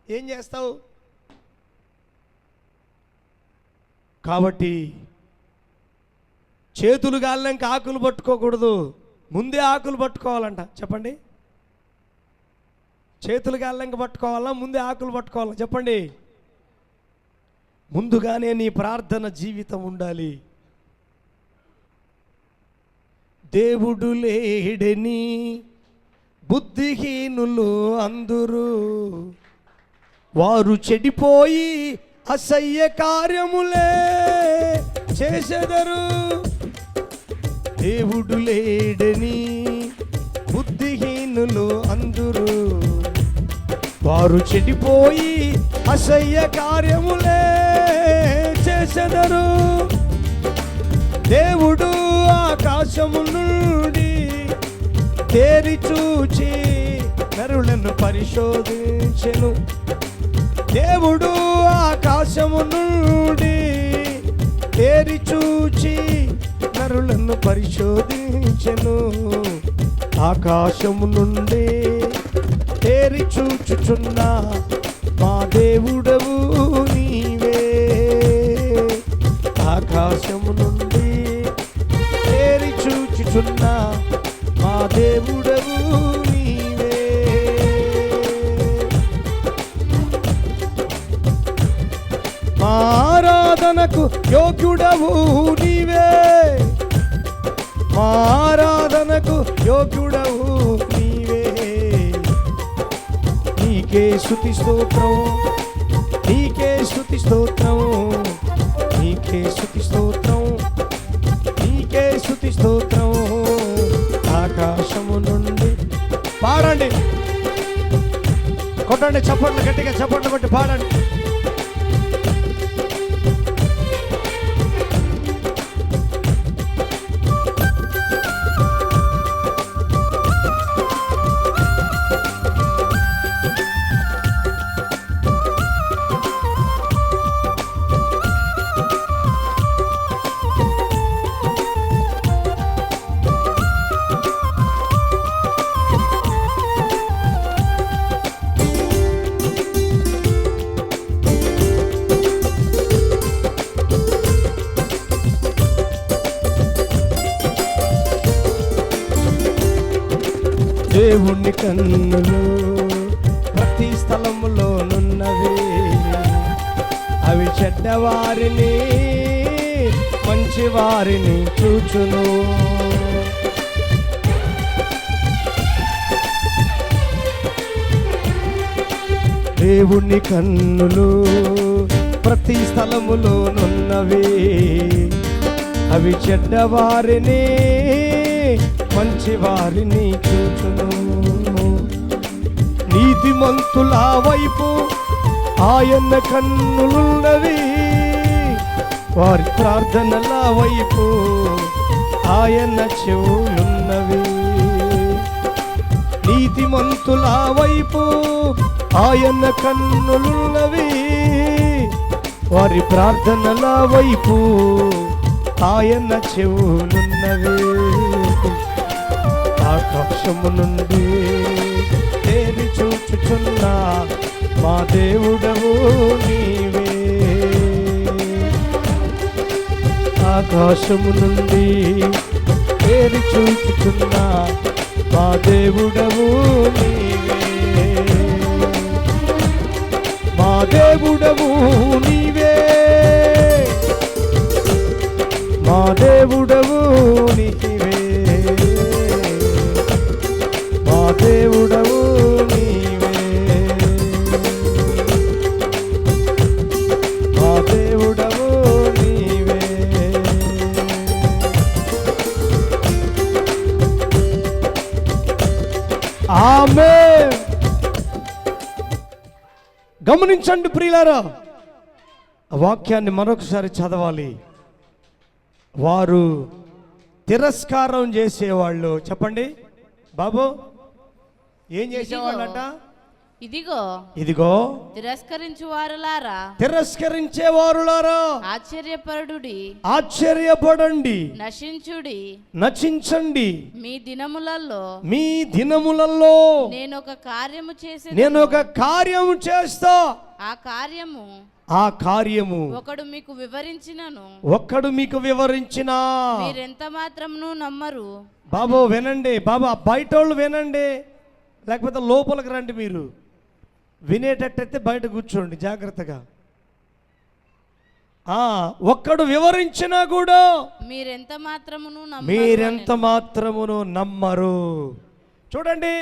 ఏం చేస్తావు? కాబట్టి చేతులు గాలినాక ఆకులు పట్టుకోకూడదు, ముందే ఆకులు పట్టుకోవాలంట. చెప్పండి, చేతులు గాలినాక పట్టుకోవాలా, ముందే ఆకులు పట్టుకోవాలా? చెప్పండి. ముందుగానే నీ ప్రార్థన జీవితం ఉండాలి. దేవుడు లేడని బుద్ధిహీనులు అందరూ వారు చెడిపోయి అసహ్య కార్యములే చేసెదరు. దేవుడు లేడని బుద్ధిహీనులు అందరూ వారు చెడిపోయి అసహ్య కార్యములే చేసెదరు. దేవుడు ఆకాశము నుండి తేరి చూచి నరులను పరిశోధించెను. దేవుడు ఆకాశము నుండి తేరి చూచి నరులను పరిశోధించెను. ఆకాశము నుండి తేరి చూచుచున్న మా దేవుడవు నీవే. ఆకాశము నుండి తేరి చూచుచున్న మా దేవుడవు నీవే. మా ఆరాధనకు యోగ్యుడవు నీవే. మా ఆరాధనకు యోగ్యుడవు నీవే. నీకే స్తుతి స్తోత్రం, నీకే స్తుతి స్తోత్రం, నీకే స్తుతి స్తోత్రం, నీకే స్తుతి స్తోత్రం. ఆకాశము నుండి పాడండి, కొట్టండి, చప్పట్లు గట్టిగా చప్పట్లు కొట్టి పాడండి. దేవుని కన్నులు ప్రతి స్థలములోనున్నవి, అవి చెడ్డవారిని మంచి వారిని చూచును. దేవుని కన్నులు ప్రతి స్థలములోనున్నవి, అవి చెడ్డవారిని మంచి వారిని చూచును. నీతిమంతుల వైపు ఆయన కన్నులున్నవి, వారి ప్రార్థనల వైపు ఆయన చెవులున్నవి. నీతిమంతుల వైపు ఆయన కన్నులున్నవి, వారి ప్రార్థనల వైపు ఆయన చెవులున్నవి. ఆకాశము నుండి తేరి చూచుచున్న మా దేవుడవు నీవే. ఆకాశము నుండి తేరి చూచుచున్న మా దేవుడవు నీవే. మా దేవుడవు నీవే, మా దేవుడవు నీవే, మా దేవుడవు నీవే, మా దేవుడవు నీవే. ఆమేన్. గమనించండి ప్రియులారా, ఆ వాక్యాన్ని మరొకసారి చదవాలి. వారు తిరస్కారం చేసేవాళ్ళు. చెప్పండి బాబు, ఏం చేసేవాళ్ళట? ఇదిగో ఇదిగో తిరస్కరించు వారులారా, తిరస్కరించేవారులారా ఆశ్చర్యపడుడి, ఆశ్చర్యపడండి, నశించుడి. నశించండి. మీ దినములలో మీ దినములలో నేను ఒక కార్యము చేసి నేను ఒక కార్యము చేస్తా. ఆ కార్యము ఆ కార్యము ఒకడు మీకు వివరించినను ఒక్కడు మీకు వివరించిన మీరెంత మాత్రమును నమ్మరు. బాబు వినండి, బాబా బయట వాళ్ళు వినండి, లేకపోతే లోపలికి రండి. మీరు వినేటట్టయితే బయట కూర్చోండి జాగ్రత్తగా. ఒక్కడు వివరించినా కూడా మీరెంత మాత్రమును మీరెంత మాత్రమును నమ్మరు. చూడండి,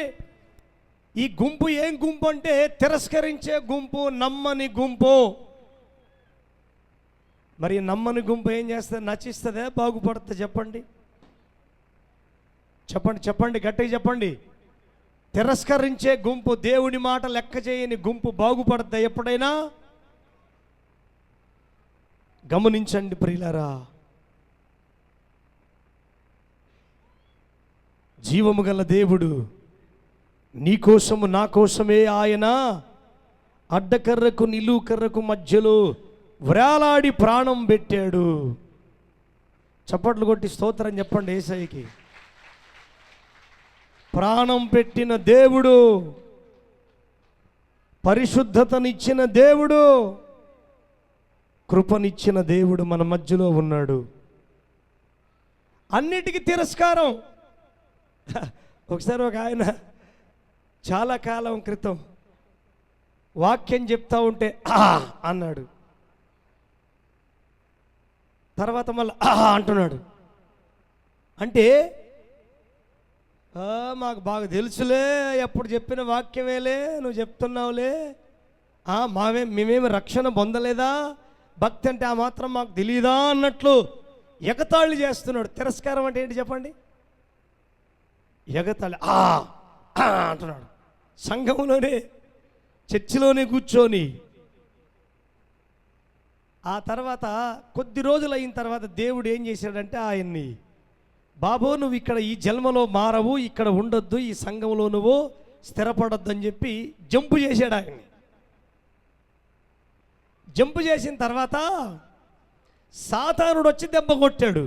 ఈ గుంపు ఏం గుంపు అంటే తిరస్కరించే గుంపు, నమ్మని గుంపు. మరి నమ్మని గుంపు ఏం చేస్తుంది? నచ్చిస్తుందే, బాగుపడుతుంది? చెప్పండి చెప్పండి చెప్పండి, గట్టిగా చెప్పండి. తిరస్కరించే గుంపు, దేవుని మాట లెక్క చేయని గుంపు బాగుపడుతుంది ఎప్పుడైనా? గమనించండి ప్రియులారా, జీవము గల దేవుడు నీ కోసము నా కోసమే ఆయన అడ్డకర్రకు నిలువుకర్రకు మధ్యలో వ్రేలాడి ప్రాణం పెట్టాడు. చప్పట్లు కొట్టి స్తోత్రం చెప్పండి యేసయ్యకి. ప్రాణం పెట్టిన దేవుడు, పరిశుద్ధతనిచ్చిన దేవుడు, కృపనిచ్చిన దేవుడు మన మధ్యలో ఉన్నాడు. అన్నిటికీ తిరస్కారం. ఒకసారి ఒక ఆయన చాలా కాలం క్రితం వాక్యం చెప్తా ఉంటే అన్నాడు, తర్వాత మళ్ళీ అంటున్నాడు. అంటే మాకు బాగా తెలుసులే, ఎప్పుడు చెప్పిన వాక్యమేలే, నువ్వు చెప్తున్నావులే, మేమేమి రక్షణ పొందలేదా, భక్తి అంటే ఆ మాత్రం మాకు తెలియదా అన్నట్లు ఎగతాళి చేస్తున్నాడు. తిరస్కారం అంటే ఏంటి చెప్పండి? ఎగతాళి అంటున్నాడు. సంఘంలోనే, చర్చిలోనే కూర్చొని. ఆ తర్వాత కొద్ది రోజులు అయిన తర్వాత దేవుడు ఏం చేశాడంటే ఆయన్ని, బాబు నువ్వు ఇక్కడ ఈ జన్మలో మారవు, ఇక్కడ ఉండొద్దు, ఈ సంఘంలో నువ్వు స్థిరపడొద్దు అని చెప్పి జంపు చేశాడు ఆయన్ని. జంపు చేసిన తర్వాత సాతానుడు వచ్చి దెబ్బ కొట్టాడు.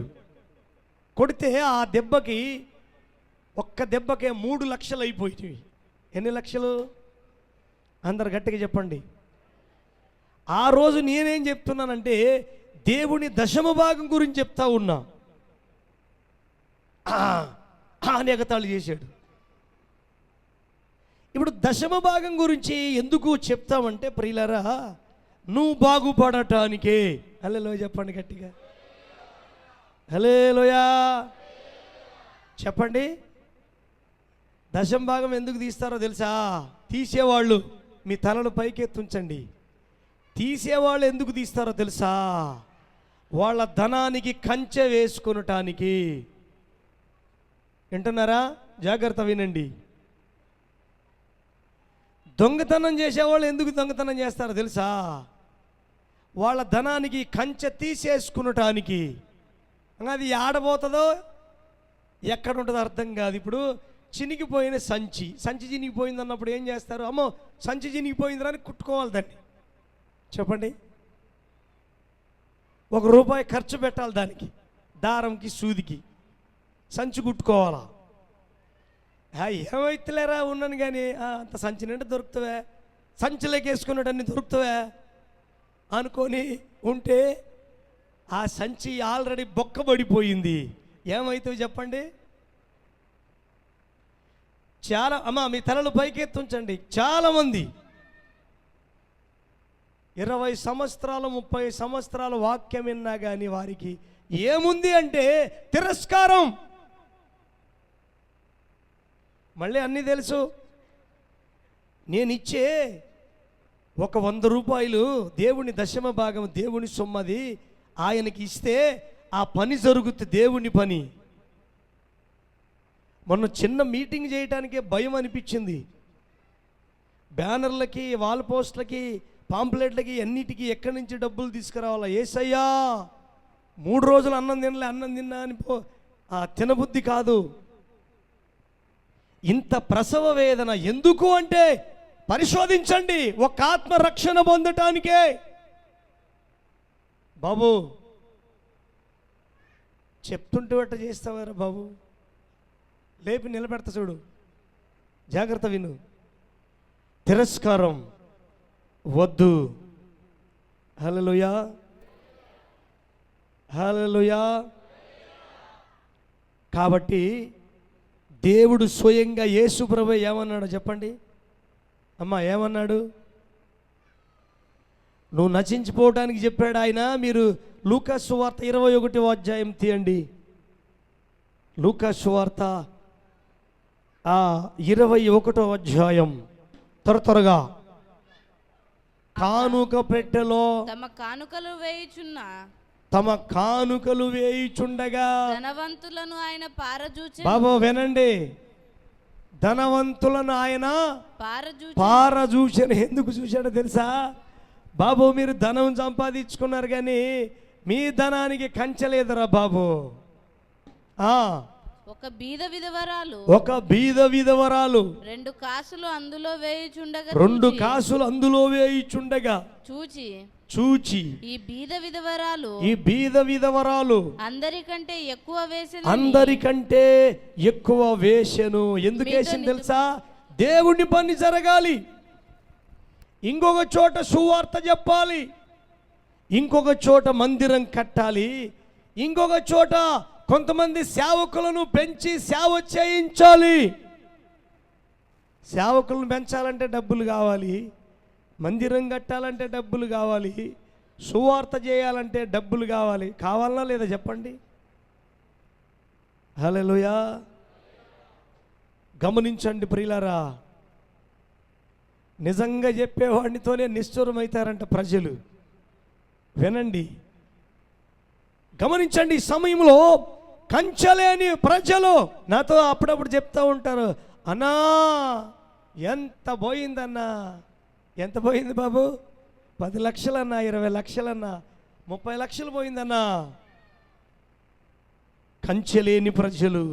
కొడితే ఆ దెబ్బకి, ఒక్క దెబ్బకే 3 లక్షలు అయిపోయింది. ఎన్ని లక్షలు? అందరు గట్టిగా చెప్పండి. ఆ రోజు నేనేం చెప్తున్నానంటే దేవుని దశమ భాగం గురించి చెప్తా ఉన్నా. అని ఎగతాళి చేశాడు. ఇప్పుడు దశమ భాగం గురించి ఎందుకు చెప్తామంటే ప్రియులారా, నువ్వు బాగుపడటానికే. హల్లెలూయా చెప్పండి గట్టిగా, హల్లెలూయా చెప్పండి. దశమ భాగం ఎందుకు తీస్తారో తెలుసా? తీసేవాళ్ళు మీ తలలు పైకెత్తుంచండి. తీసేవాళ్ళు ఎందుకు తీస్తారో తెలుసా? వాళ్ళ ధనానికి కంచె వేసుకొనటానికి. వింటున్నారా? జాగ్రత్త వినండి. దొంగతనం చేసేవాళ్ళు ఎందుకు దొంగతనం చేస్తారో తెలుసా? వాళ్ళ ధనానికి కంచె తీసేసుకునటానికి. అది ఆడబోతుందో ఎక్కడ ఉంటుందో అర్థం కాదు. ఇప్పుడు చినిగిపోయిన సంచి చినిగిపోయింది అన్నప్పుడు ఏం చేస్తారు? అమ్మో సంచి చినిగిపోయిందిరా అని కుట్టుకోవాలి దాన్ని. చెప్పండి, ₹1 ఖర్చు పెట్టాలి దానికి, దారంకి సూదికి, సంచి కుట్టుకోవాలా. ఏమైతేలేరా ఉన్నాను కానీ అంత సంచి నిండా దొరుకుతావే, సంచిలోకి వేసుకున్నటన్ని దొరుకుతావే అనుకొని ఉంటే ఆ సంచి ఆల్రెడీ బొక్కబడిపోయింది. ఏమవుతావు చెప్పండి? చాలా అమ్మా మీ తలలు పైకెత్తుంచండి. చాలామంది 20 సంవత్సరాలు 30 సంవత్సరాలు వాక్యం విన్నా కానీ వారికి ఏముంది అంటే తిరస్కారం. మళ్ళీ అన్నీ తెలుసు. నేనిచ్చే ఒక ₹100 దేవుని దశమ భాగం, దేవుని సొమ్మది ఆయనకి ఇస్తే ఆ పని జరుగుతుంది, దేవుని పని. మొన్న చిన్న మీటింగ్ చేయడానికే భయం అనిపించింది. బ్యానర్లకి, వాల్ పోస్టులకి, పాంప్లెట్లకి అన్నిటికీ ఎక్కడి నుంచి డబ్బులు తీసుకురావాలా? యేసయ్యా 3 రోజులు అన్నం తిన్నా అని తినబుద్ధి కాదు. ఇంత ప్రసవ వేదన ఎందుకు అంటే పరిశోధించండి, ఒక ఆత్మ రక్షణ పొందటానికే. బాబు చెప్తుంటే అట్ట చేస్తావారా బాబు? లేపి నిలబెడతా చూడు, జాగ్రత్త విను. తిరస్కారం వద్దు. హల్లెలూయా, హల్లెలూయా. కాబట్టి దేవుడు స్వయంగా యేసు ప్రభువే ఏమన్నాడు చెప్పండి అమ్మా? ఏమన్నాడు? నువ్వు నశించిపోవటానికి చెప్పాడు ఆయన. మీరు లూకా సువార్త 21వ అధ్యాయం తీయండి. లూకా సువార్త 21వ అధ్యాయం. త్వరగా. కానుక పెట్టెలో తమ కానుకలు వేయుచుండగా ధనవంతులను ఆయన పారజూచెను. బాబు వినండి, ధనవంతులను ఆయన పారజూచెను. ఎందుకు చూశాడో తెలుసా? బాబు మీరు ధనం సంపాదించుకున్నారు కానీ మీ ధనానికి కంచలేదురా బాబు. ఒక బీద విధవరాలు 2 కాసులు అందులో వేయుచుండగా చూచి ఈ బీద విధవరాలు అందరికంటే ఎక్కువ వేసెను. ఎందుకు వేసింది తెలుసా? దేవుని పని జరగాలి, ఇంకొక చోట సువార్త చెప్పాలి, ఇంకొక చోట మందిరం కట్టాలి, ఇంకొక చోట కొంతమంది సేవకులను పెంచి సేవ చేయించాలి. సేవకులను పెంచాలంటే డబ్బులు కావాలి, మందిరం కట్టాలంటే డబ్బులు కావాలి, సువార్త చేయాలంటే డబ్బులు కావాలి. కావాలనా లేదా చెప్పండి? హల్లెలూయా. గమనించండి ప్రియులారా, నిజంగా చెప్పేవాడితోనే నిష్ఠురమవుతారంట ప్రజలు. వినండి, గమనించండి. ఈ సమయంలో కంచలేని ప్రజలు నాతో అప్పుడప్పుడు చెప్తూ ఉంటారు, అన్నా ఎంత పోయిందన్నా. ఎంత పోయింది బాబు? 10 లక్షలన్నా, 20 లక్షలన్నా, 30 లక్షలు పోయిందన్నా. కంచెలేని ప్రజలు.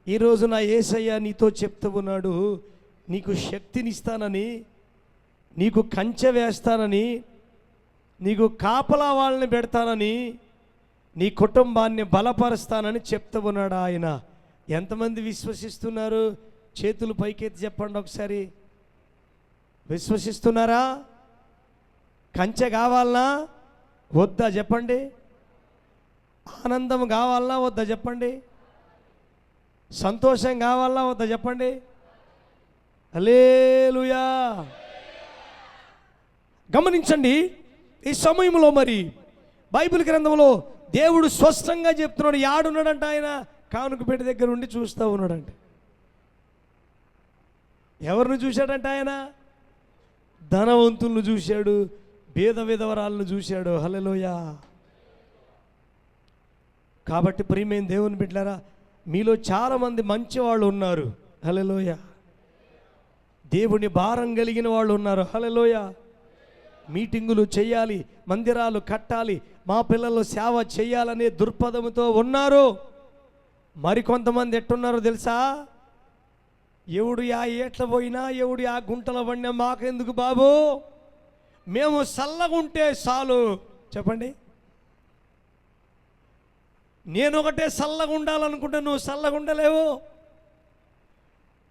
ఈరోజు నా యేసయ్య నీతో చెప్తూ ఉన్నాడు, నీకు శక్తినిస్తానని, నీకు కంచె వేస్తానని, నీకు కాపలా వాళ్ళని పెడతానని, నీ కుటుంబాన్ని బలపరుస్తానని చెప్తూ ఉన్నాడు ఆయన. ఎంతమంది విశ్వసిస్తున్నారు? చేతులు పైకెత్తి చెప్పండి ఒకసారి. విశ్వసిస్తున్నారా? కంచె కావాలనా వద్దా చెప్పండి? ఆనందం కావాలనా వద్దా చెప్పండి? సంతోషం కావాలనా వద్దా చెప్పండి? హల్లెలూయా. గమనించండి, ఈ సమయంలో మరి బైబిల్ గ్రంథంలో దేవుడు స్పష్టంగా చెప్తున్నాడు. యాడున్నాడంట ఆయన? కానుకపేట దగ్గర ఉండి చూస్తూ ఉన్నాడంట. ఎవరిని చూశాడంట ఆయన? ధనవంతులను చూశాడు, భేద విధవరాలను చూశాడు. హల్లెలూయా. కాబట్టి ప్రియమైన దేవుని బిడ్డలారా, మీలో చాలామంది మంచి వాళ్ళు ఉన్నారు. హల్లెలూయా. దేవుని భారం కలిగిన వాళ్ళు ఉన్నారు. హల్లెలూయా. మీటింగులు చేయాలి, మందిరాలు కట్టాలి, మా పిల్లలు సేవ చేయాలనే దృక్పథంతో ఉన్నారు. మరికొంతమంది ఎట్టున్నారో తెలుసా? ఎవడు ఆ ఏట్ల పోయినా, ఎవడు ఆ గుంటల పడినా మాకెందుకు బాబు, మేము చల్లగుంటే చాలు. చెప్పండి, నేను ఒకటే చల్లగా ఉండాలనుకుంటే నువ్వు చల్లగా ఉండలేవు.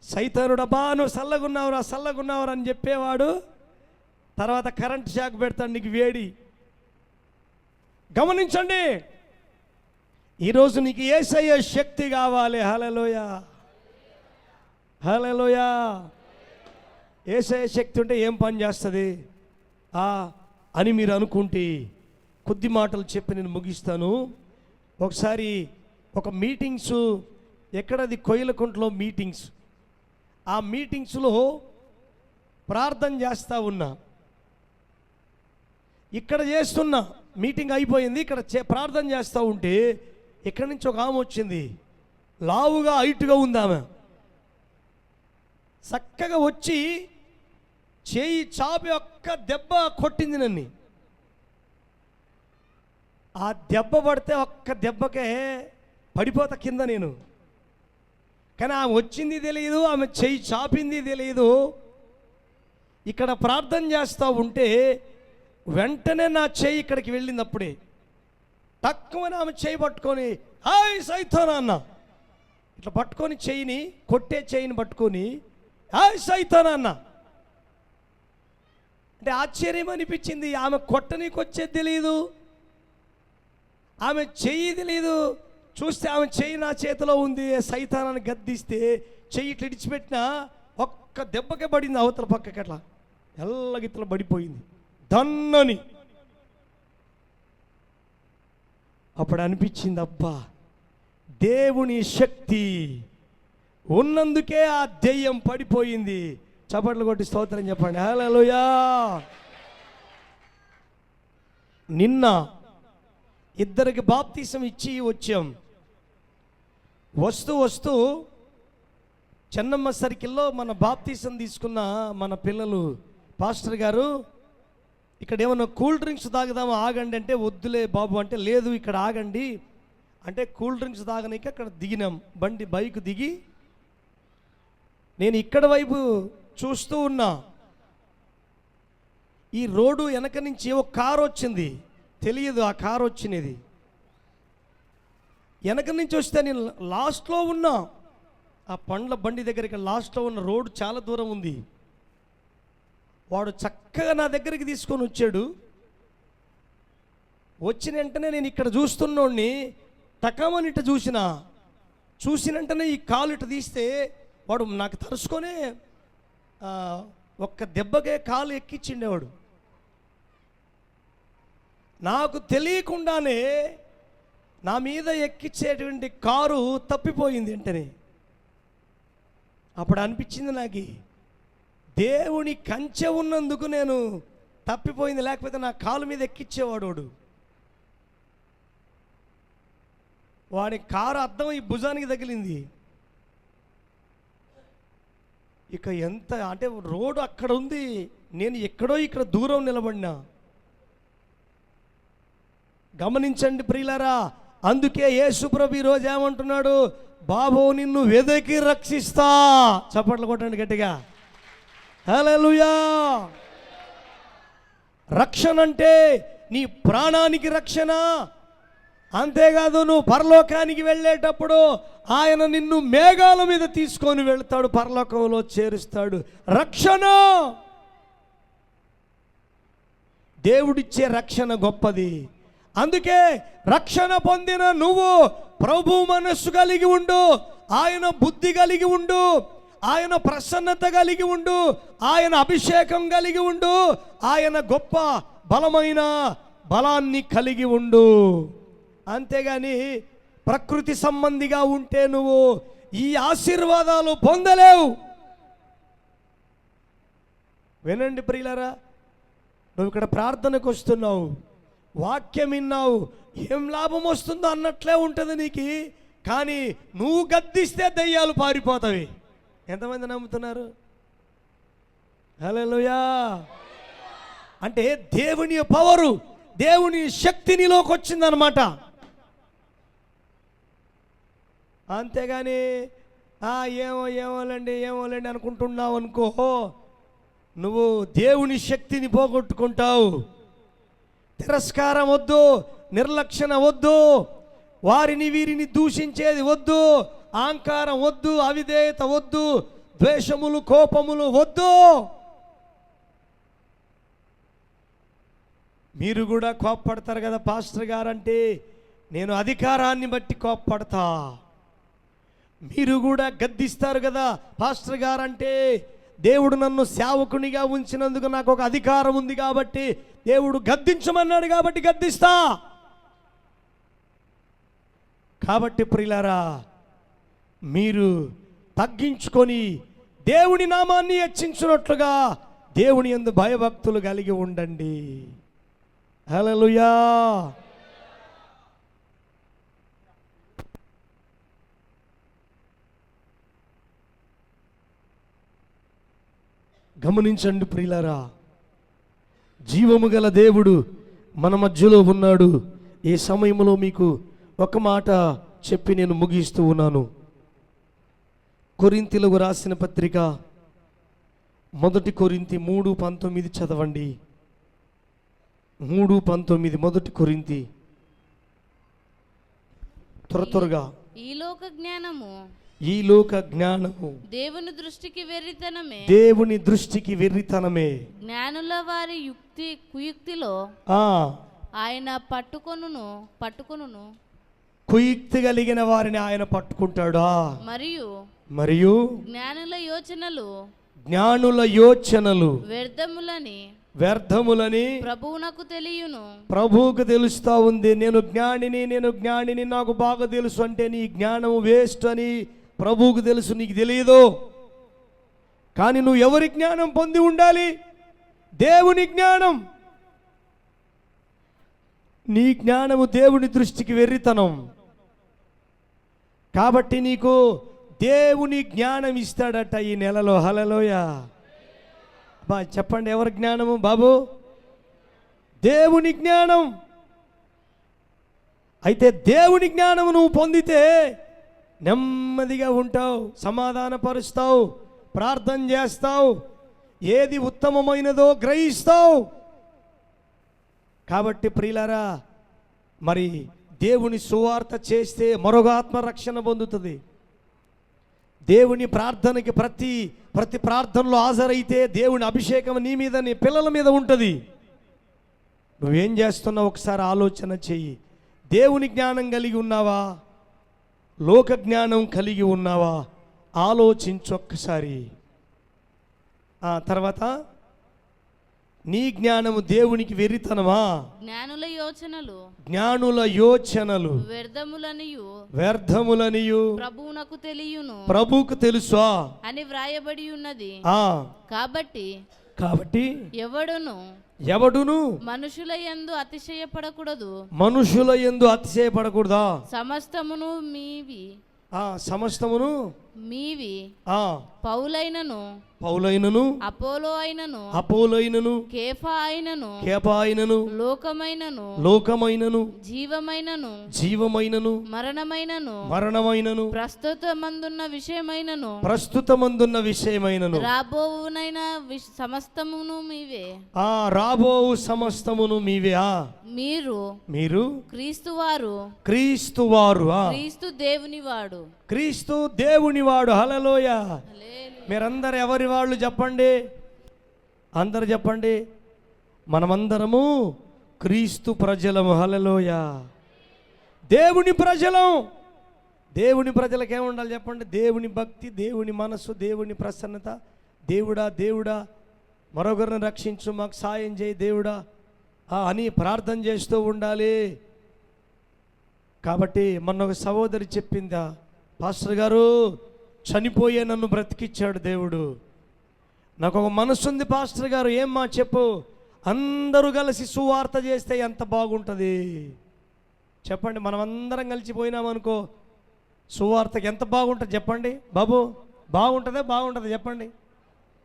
సైతానుడబ్బా నువ్వు చల్లగున్నావురా చల్లగున్నావురా అని చెప్పేవాడు తర్వాత కరెంట్ షాక్ పెడతాడు నీకు వేడి. గమనించండి, ఈరోజు నీకు యేసయ్య శక్తి కావాలి. హల్లెలూయా, హల్లెలూయా. యేసయ్య శక్తి ఉంటే ఏం పని చేస్తుంది అని మీరు అనుకుంటే కొద్ది మాటలు చెప్పి నేను ముగిస్తాను. ఒకసారి ఒక మీటింగ్స్, ఎక్కడది కొయ్యలకుంటలో మీటింగ్స్, ఆ మీటింగ్స్లో ప్రార్థన చేస్తూ ఉన్నా. ఇక్కడ చేస్తున్నా, మీటింగ్ అయిపోయింది, ఇక్కడ ప్రార్థన చేస్తూ ఉంటే ఇక్కడి నుంచి ఒక ఆమె వచ్చింది. లావుగా హైట్గా ఉంది ఆమె. చక్కగా వచ్చి చేయి చాపి ఒక్క దెబ్బ కొట్టింది నన్ను. ఆ దెబ్బ పడితే ఒక్క దెబ్బకే పడిపోతా కింద నేను. కానీ ఆమె వచ్చింది తెలియదు, ఆమె చేయి చాపింది తెలియదు. ఇక్కడ ప్రార్థన చేస్తూ ఉంటే వెంటనే నా చేయి ఇక్కడికి వెళ్ళింది. అప్పుడే తక్కువని ఆమె చేయి పట్టుకొని హాయ్ సైతానా అన్న, ఇట్లా పట్టుకొని చేయిని, కొట్టే చేయిని పట్టుకొని హాయ్ సైతానా అన్న. అంటే ఆశ్చర్యం అనిపించింది. ఆమె కొట్టనీకి వచ్చేది తెలియదు, ఆమె చెయ్యి తెలియదు. చూస్తే ఆమె చెయ్యి నా చేతిలో ఉంది. సైతానాన్ని గద్దిస్తే చెయ్యి ఇట్లా ఇడిచిపెట్టినా ఒక్క దెబ్బకే పడింది అవతల పక్కకి, అట్లా ఎల్లగిట్లా పడిపోయింది దన్నని. అప్పుడు అనిపించింది, అబ్బా దేవుని శక్తి ఉన్నందుకే ఆ దెయ్యం పడిపోయింది. చప్పట్లు కొట్టి స్తోత్రం చెప్పండి. హల్లెలూయా. నిన్న ఇద్దరికి బాప్తీసం ఇచ్చి వచ్చాం. వస్తూ చెన్నమ్మ సర్కిల్లో మన బాప్తీసం తీసుకున్న మన పిల్లలు, పాస్టర్ గారు ఇక్కడ ఏమన్నా కూల్ డ్రింక్స్ తాగుదామా ఆగండి అంటే, వద్దులే బాబు అంటే, లేదు ఇక్కడ ఆగండి అంటే కూల్ డ్రింక్స్ తాగనీకి అక్కడ దిగినాం. బైక్ దిగి నేను ఇక్కడ వైపు చూస్తూ ఉన్నా. ఈ రోడ్డు వెనక నుంచి ఒక కారు వచ్చింది, తెలియదు ఆ కారు వచ్చినది. వెనక నుంచి వస్తే నేను లాస్ట్లో ఉన్నా, ఆ పండ్ల బండి దగ్గరికి లాస్ట్లో ఉన్న రోడ్డు చాలా దూరం ఉంది. వాడు చక్కగా నా దగ్గరికి తీసుకొని వచ్చాడు. వచ్చిన వెంటనే నేను ఇక్కడ చూస్తున్నోడిని టకమని ఇట్ట చూసిన వెంటనే ఈ కాలు ఇట్ట తీస్తే వాడు నాకు తరుచుకొని ఒక్క దెబ్బకే కాలు ఎక్కించిండేవాడు. నాకు తెలియకుండానే నా మీద ఎక్కించేటువంటి కారు తప్పిపోయింది వెంటనే. అప్పుడు అనిపించింది నాకు, దేవుని కంచె ఉన్నందుకు నేను తప్పిపోయింది, లేకపోతే నా కాలు మీద ఎక్కించేవాడు. వాడి కారు అద్దం ఈ భుజానికి తగిలింది. ఇక ఎంత అంటే రోడ్డు అక్కడ ఉంది, నేను ఎక్కడో ఇక్కడ దూరం నిలబడినా. గమనించండి ప్రియులారా, అందుకే యేసు ప్రభు ఈరోజు ఏమంటున్నాడు, బాబు నిన్ను వెదకి రక్షిస్తా. చప్పట్లు కొట్టండి గట్టిగా. హల్లెలూయా. రక్షణ అంటే నీ ప్రాణానికి రక్షణ, అంతేకాదు నువ్వు పరలోకానికి వెళ్ళేటప్పుడు ఆయన నిన్ను మేఘాల మీద తీసుకొని వెళ్తాడు, పరలోకంలో చేరుస్తాడు. రక్షణ, దేవుడిచ్చే రక్షణ గొప్పది. అందుకే రక్షణ పొందిన నువ్వు ప్రభు మనస్సు కలిగి ఉండు, ఆయన బుద్ధి కలిగి ఉండు, ఆయన ప్రసన్నత కలిగి ఉండు, ఆయన అభిషేకం కలిగి ఉండు, ఆయన గొప్ప బలమైన బలాన్ని కలిగి ఉండు. అంతేగాని ప్రకృతి సంబంధిగా ఉంటే నువ్వు ఈ ఆశీర్వాదాలు పొందలేవు. వినండి ప్రియులారా, నువ్వు ఇక్కడ ప్రార్థనకు వస్తున్నావు, వాక్యం విన్నావు, ఏం లాభం వస్తుందో అన్నట్లే ఉంటుంది నీకు. కానీ నువ్వు గద్దిస్తే దయ్యాలు పారిపోతావి. ఎంతమంది నమ్ముతున్నారు? హల్లెలూయా. అంటే దేవుని పవరు, దేవుని శక్తి నీలోకి వచ్చిందనమాట. అంతేగాని ఏమోలేండి అనుకుంటున్నావు అనుకో, నువ్వు దేవుని శక్తిని పోగొట్టుకుంటావు. తిరస్కారం వద్దు, నిర్లక్ష్యణ వద్దు, వారిని వీరిని దూషించేది వద్దు, అహంకారం వద్దు, అవిధేయత వద్దు, ద్వేషములు కోపములు వద్దు. మీరు కూడా కోప్పడతారు కదా పాస్టర్ గారంటే, నేను అధికారాన్ని బట్టి కోప్పడతా. మీరు కూడా గద్దిస్తారు కదా పాస్టర్ గారంటే, దేవుడు నన్ను సేవకునిగా ఉంచినందుకు నాకు ఒక అధికారం ఉంది కాబట్టి, దేవుడు గద్దించమన్నాడు కాబట్టి గద్దిస్తా. కాబట్టి ప్రియులారా, మీరు తగ్గించుకొని దేవుని నామాన్ని హెచ్చించున్నట్లుగా దేవుని యందు భయభక్తులు కలిగి ఉండండి. హల్లెలూయా. గమనించండి ప్రియులారా, జీవము గల దేవుడు మన మధ్యలో ఉన్నాడు. ఈ సమయంలో మీకు ఒక మాట చెప్పి నేను ముగిస్తూ ఉన్నాను. కొరింథీయులకు రాసిన పత్రిక 1 కొరింథీ 3:19 చదవండి. 3:19 1 కొరింథీ. త్వరగా. ఈ లోక జ్ఞానము దేవుని దృష్టికి వెర్రితనమే, దేవుని దృష్టికి వెర్రితనమే. జ్ఞానుల వారి కుయుక్తిలో ఆయన పట్టుకొనును కుయుక్తి కలిగిన వారిని ఆయన పట్టుకుంటాడా? మరియు జ్ఞానుల యోచనలు వ్యర్థములని ప్రభువుకు తెలుస్తా ఉంది. నేను జ్ఞానిని నాకు బాగా తెలుసు అంటే నీ జ్ఞానం వేస్ట్ అని ప్రభువుకు తెలుసు, నీకు తెలియదు. కానీ నువ్వు ఎవరి జ్ఞానం పొంది ఉండాలి? దేవుని జ్ఞానం. నీ జ్ఞానము దేవుని దృష్టికి వెర్రితనం. కాబట్టి నీకు దేవుని జ్ఞానం ఇస్తాడట ఈ నెలలో. హల్లెలూయా. చెప్పండి, ఎవరి జ్ఞానము బాబు? దేవుని జ్ఞానం. అయితే దేవుని జ్ఞానము నువ్వు పొందితే నెమ్మదిగా ఉంటావు, సమాధానపరుస్తావు, ప్రార్థన చేస్తావు, ఏది ఉత్తమమైనదో గ్రహిస్తావు. కాబట్టి ప్రియులారా, మరి దేవుని సువార్త చేస్తే మరొక ఆత్మ రక్షణ పొందుతుంది. దేవుని ప్రార్థనకి ప్రతి ప్రార్థనలో హాజరైతే దేవుని అభిషేకం నీ మీద, నీ పిల్లల మీద ఉంటుంది. నువ్వేం చేస్తున్నావు ఒకసారి ఆలోచన చెయ్యి. దేవుని జ్ఞానం కలిగి ఉన్నావా? లోక జ్ఞానం కలిగి ఉన్నావా? ఆలోచించు ఒక్కసారి. తర్వాత నీ జ్ఞానము దేవునికి వెర్రితనమా? జ్ఞానుల యోచనలు వ్యర్థములనియు ప్రభువుకు తెలుసా అని వ్రాయబడి ఉన్నది. కాబట్టి ఎవడును మనుషుల యందు అతిశయపడకూడదా? సమస్తమును మీవి పౌలైనను అపోలో కేఫా అయినను లోకమైనను జీవమైనను మరణమైనను ప్రస్తుతమందున్న విషయమైనను రాబోవునైన సమస్తమును మీవే. మీరు క్రీస్తు దేవునివాడు. హల్లెలూయా. మీరందరూ ఎవరి వాళ్ళు చెప్పండి? అందరు చెప్పండి. మనమందరము క్రీస్తు ప్రజలము. హల్లెలూయా. దేవుని ప్రజలం. దేవుని ప్రజలకు ఏముండాలి చెప్పండి? దేవుని భక్తి, దేవుని మనస్సు, దేవుని ప్రసన్నత. దేవుడా దేవుడా మరొకరిని రక్షించు, మాకు సాయం చేయి దేవుడా అని ప్రార్థన చేస్తూ ఉండాలి. కాబట్టి మొన్న ఒక సహోదరి చెప్పిందా, పాస్టర్ గారు చనిపోయే నన్ను బ్రతికిచ్చాడు దేవుడు, నాకు ఒక మనసు ఉంది పాస్టర్ గారు. ఏమ్మా చెప్పు. అందరూ కలిసి సువార్త చేస్తే ఎంత బాగుంటుంది చెప్పండి. మనం అందరం కలిసి పోయినామనుకో సువార్తకి ఎంత బాగుంటుంది చెప్పండి బాబు. బాగుంటుంది చెప్పండి,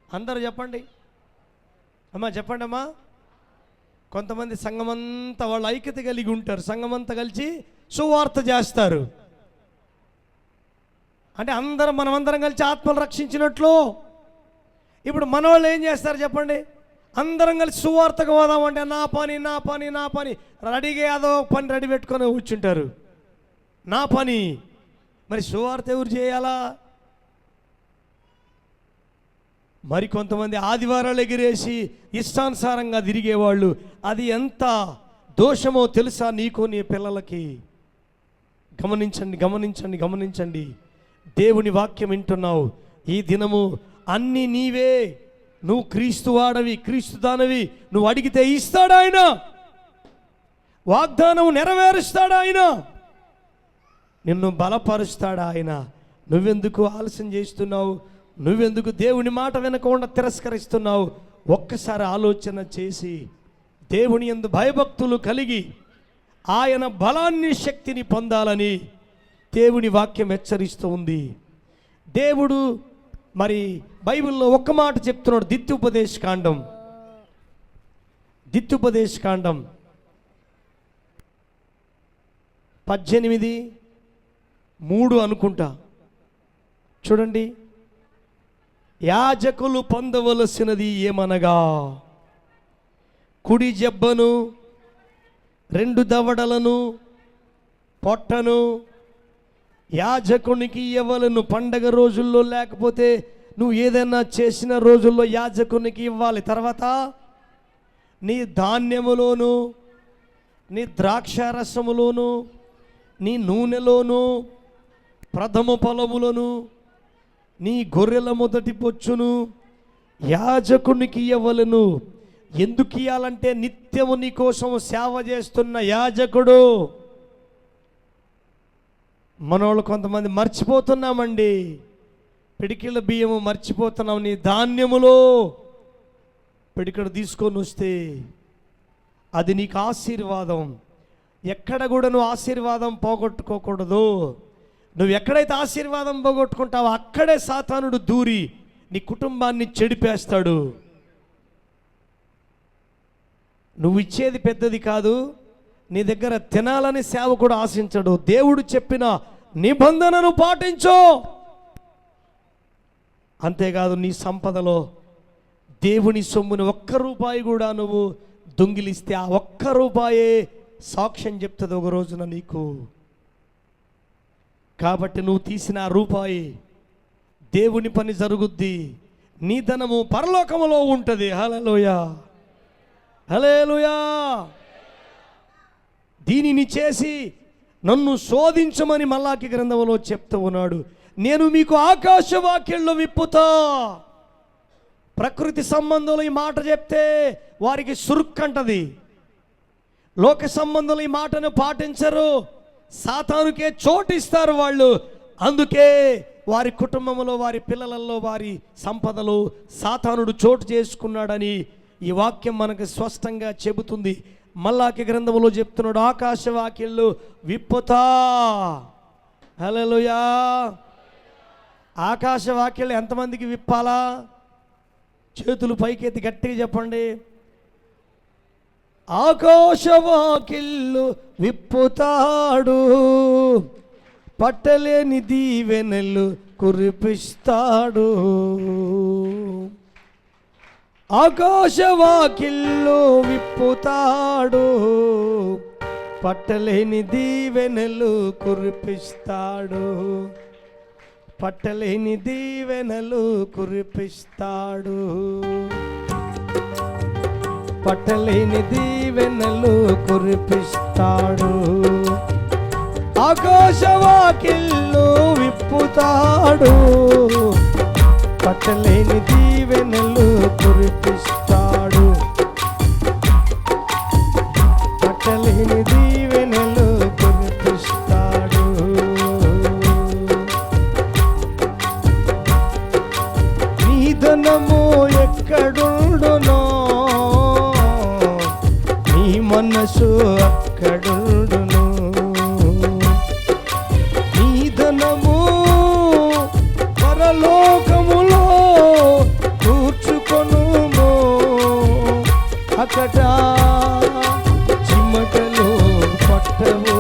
అందరూ చెప్పండి అమ్మా, చెప్పండి అమ్మా. కొంతమంది సంఘమంతా వాళ్ళు ఐక్యత కలిగి ఉంటారు, సంఘమంతా కలిసి సువార్త చేస్తారు. అంటే మనమందరం కలిసి ఆత్మలు రక్షించినట్లు. ఇప్పుడు మన వాళ్ళు ఏం చేస్తారు చెప్పండి? అందరం కలిసి సువార్తకు పోదామంటే నా పని రెడీగా ఏదో పని రెడీ పెట్టుకొని కూర్చుంటారు. నా పని. మరి సువార్త ఎవరు చేయాలా? మరి కొంతమంది ఆదివారాలు ఎగిరేసి ఇష్టానుసారంగా తిరిగేవాళ్ళు. అది ఎంత దోషమో తెలుసా నీకు, నీ పిల్లలకి? గమనించండి. దేవుని వాక్యం వింటున్నావు ఈ దినము. అన్నీ నీవే, నువ్వు క్రీస్తు వాడవి, క్రీస్తు దానవి. నువ్వు అడిగితే ఇస్తాడు ఆయన, వాగ్దానం నెరవేరుస్తాడు ఆయన, నిన్ను బలపరుస్తాడు ఆయన. నువ్వెందుకు ఆలస్యం చేస్తున్నావు? నువ్వెందుకు దేవుని మాట వినకుండా తిరస్కరిస్తున్నావు? ఒక్కసారి ఆలోచన చేసి దేవుని యందు భయభక్తులు కలిగి ఆయన బలాన్ని, శక్తిని పొందాలని దేవుని వాక్యం హెచ్చరిస్తూ ఉంది. దేవుడు మరి బైబిల్లో ఒక్క మాట చెప్తున్నాడు. ద్వితీయోపదేశకాండం 18:3 అనుకుంటా. చూడండి, యాజకులు పొందవలసినది ఏమనగా కుడి జబ్బను, 2 దవడలను, పొట్టను యాజకునికి ఇవ్వలను. పండగ రోజుల్లో లేకపోతే నువ్వు ఏదైనా చేసిన రోజుల్లో యాజకునికి ఇవ్వాలి. తర్వాత నీ ధాన్యములోను, నీ ద్రాక్షారసములోను, నీ నూనెలోను, ప్రథమ ఫలములను, నీ గొర్రెల మొదటి పొచ్చును యాజకునికి ఇవ్వలను. ఎందుకు ఇవ్వాలంటే నిత్యము నీ కోసం సేవ చేస్తున్న యాజకుడు. మనోళ్ళు కొంతమంది మర్చిపోతున్నామండి, పిడికిళ్ళ బియ్యము మర్చిపోతున్నాం. నీ ధాన్యములో పిడికడు తీసుకొని వస్తే అది నీకు ఆశీర్వాదం. ఎక్కడ కూడా నువ్వు ఆశీర్వాదం పోగొట్టుకోకూడదు. నువ్వు ఎక్కడైతే ఆశీర్వాదం పోగొట్టుకుంటావో అక్కడే సాతానుడు దూరి నీ కుటుంబాన్ని చెడిపేస్తాడు. నువ్వు ఇచ్చేది పెద్దది కాదు, నీ దగ్గర తినాలని సేవకుడు ఆశించడు. దేవుడు చెప్పిన నిబంధనను పాటించు. అంతేకాదు, నీ సంపదలో దేవుని సొమ్ముని 1 రూపాయి కూడా నువ్వు దొంగిలిస్తే ఆ 1 రూపాయే సాక్ష్యం చెప్తుంది ఒక రోజున నీకు. కాబట్టి నువ్వు తీసిన ఆ రూపాయి దేవుని పని జరుగుద్ది, నీ ధనము పరలోకములో ఉంటుంది. హల్లెలూయా, హల్లెలూయా. దీనిని చేసి నన్ను శోధించమని మల్లాకి గ్రంథంలో చెప్తూ ఉన్నాడు. నేను మీకు ఆకాశవాక్యంలో విప్పుతా. ప్రకృతి సంబంధంలో ఈ మాట చెప్తే వారికి సురుక్కంటది. లోక సంబంధంలో ఈ మాటను పాటించరు, సాతానుకే చోటిస్తారు వాళ్ళు. అందుకే వారి కుటుంబంలో, వారి పిల్లలలో, వారి సంపదలో సాతానుడు చోటు చేసుకున్నాడని ఈ వాక్యం మనకు స్పష్టంగా చెబుతుంది. మల్లాకి గ్రంథంలో చెప్తున్నాడు, ఆకాశవాక్యాలు విప్పుతా. హల్లెలూయా. ఆకాశవాక్యాలు ఎంతమందికి విప్పాలా? చేతులు పైకెత్తి గట్టిగా చెప్పండి. ఆకాశవాక్యాలు విప్పుతాడు, పట్టలేని దీవెనలు కురిపిస్తాడు. ఆకాశవాక్యాలు విప్పుతాడు, పట్టలేని దీవెనలు కురిపిస్తాడు. పట్టలేని దీవెనలు కురిపిస్తాడు. పట్టలేని దీవెనలు కురిపిస్తాడు. ఆకాశవాకిళ్ళు విప్పుతాడు, పట్టలేని దీవెనలు కురిపిస్తాడు, పట్టలేని దీవెనలు కురిపిస్తాడు. నీ ధనము ఎక్కడుండునో, నీ మనసు అక్కడుండును. నీ ధనము పరలోకములో కూర్చుకొనుము, అక్కడ చిమ్మటలు పట్టవు,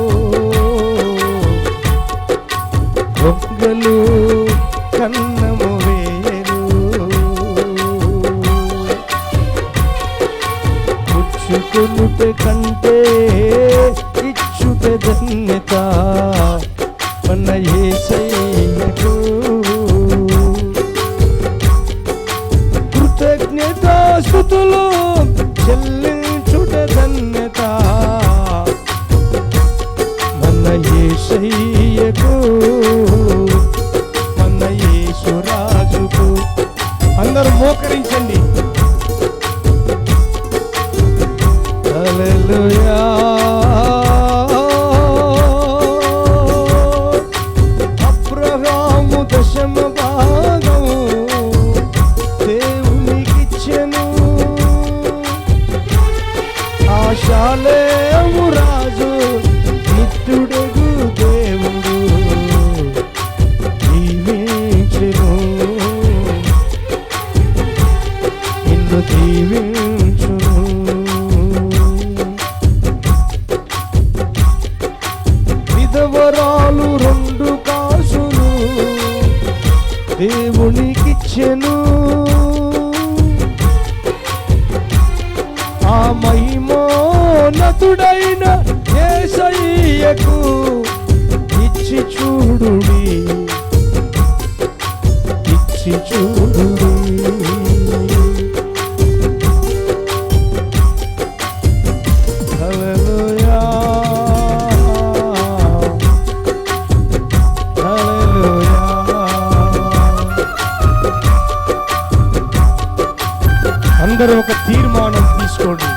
ఒక్కలు కన్నము వేయరు. పుచ్చుకొనుట కంటే ఇచ్చుట ధన్యత మన యేసయ్యకు. కృతజ్ఞతాస్తుతులు చెల్లించుట ధన్యత మన యేసయ్యకు, మన యేసురాజుకు. అందరూ మోకరించండి. హల్లెలూయా. అబ్రహాము దశమ భాగం దేవునికిచ్చెను, ఆశాలేము రాజు నిత్యుడగు దేవుడు దీవించెను, నిన్ను దీవించును. విధవరాలు 2 కాసులు దేవునికిచ్చెను, ఆ మహిమోన్నతుడైన యేసయ్యకు ఇచ్చి చూడుడి, ఇచ్చి చూడుడి. హల్లెలూయా, హల్లెలూయా. అందరూ ఒక తీర్మానం తీసుకోండి.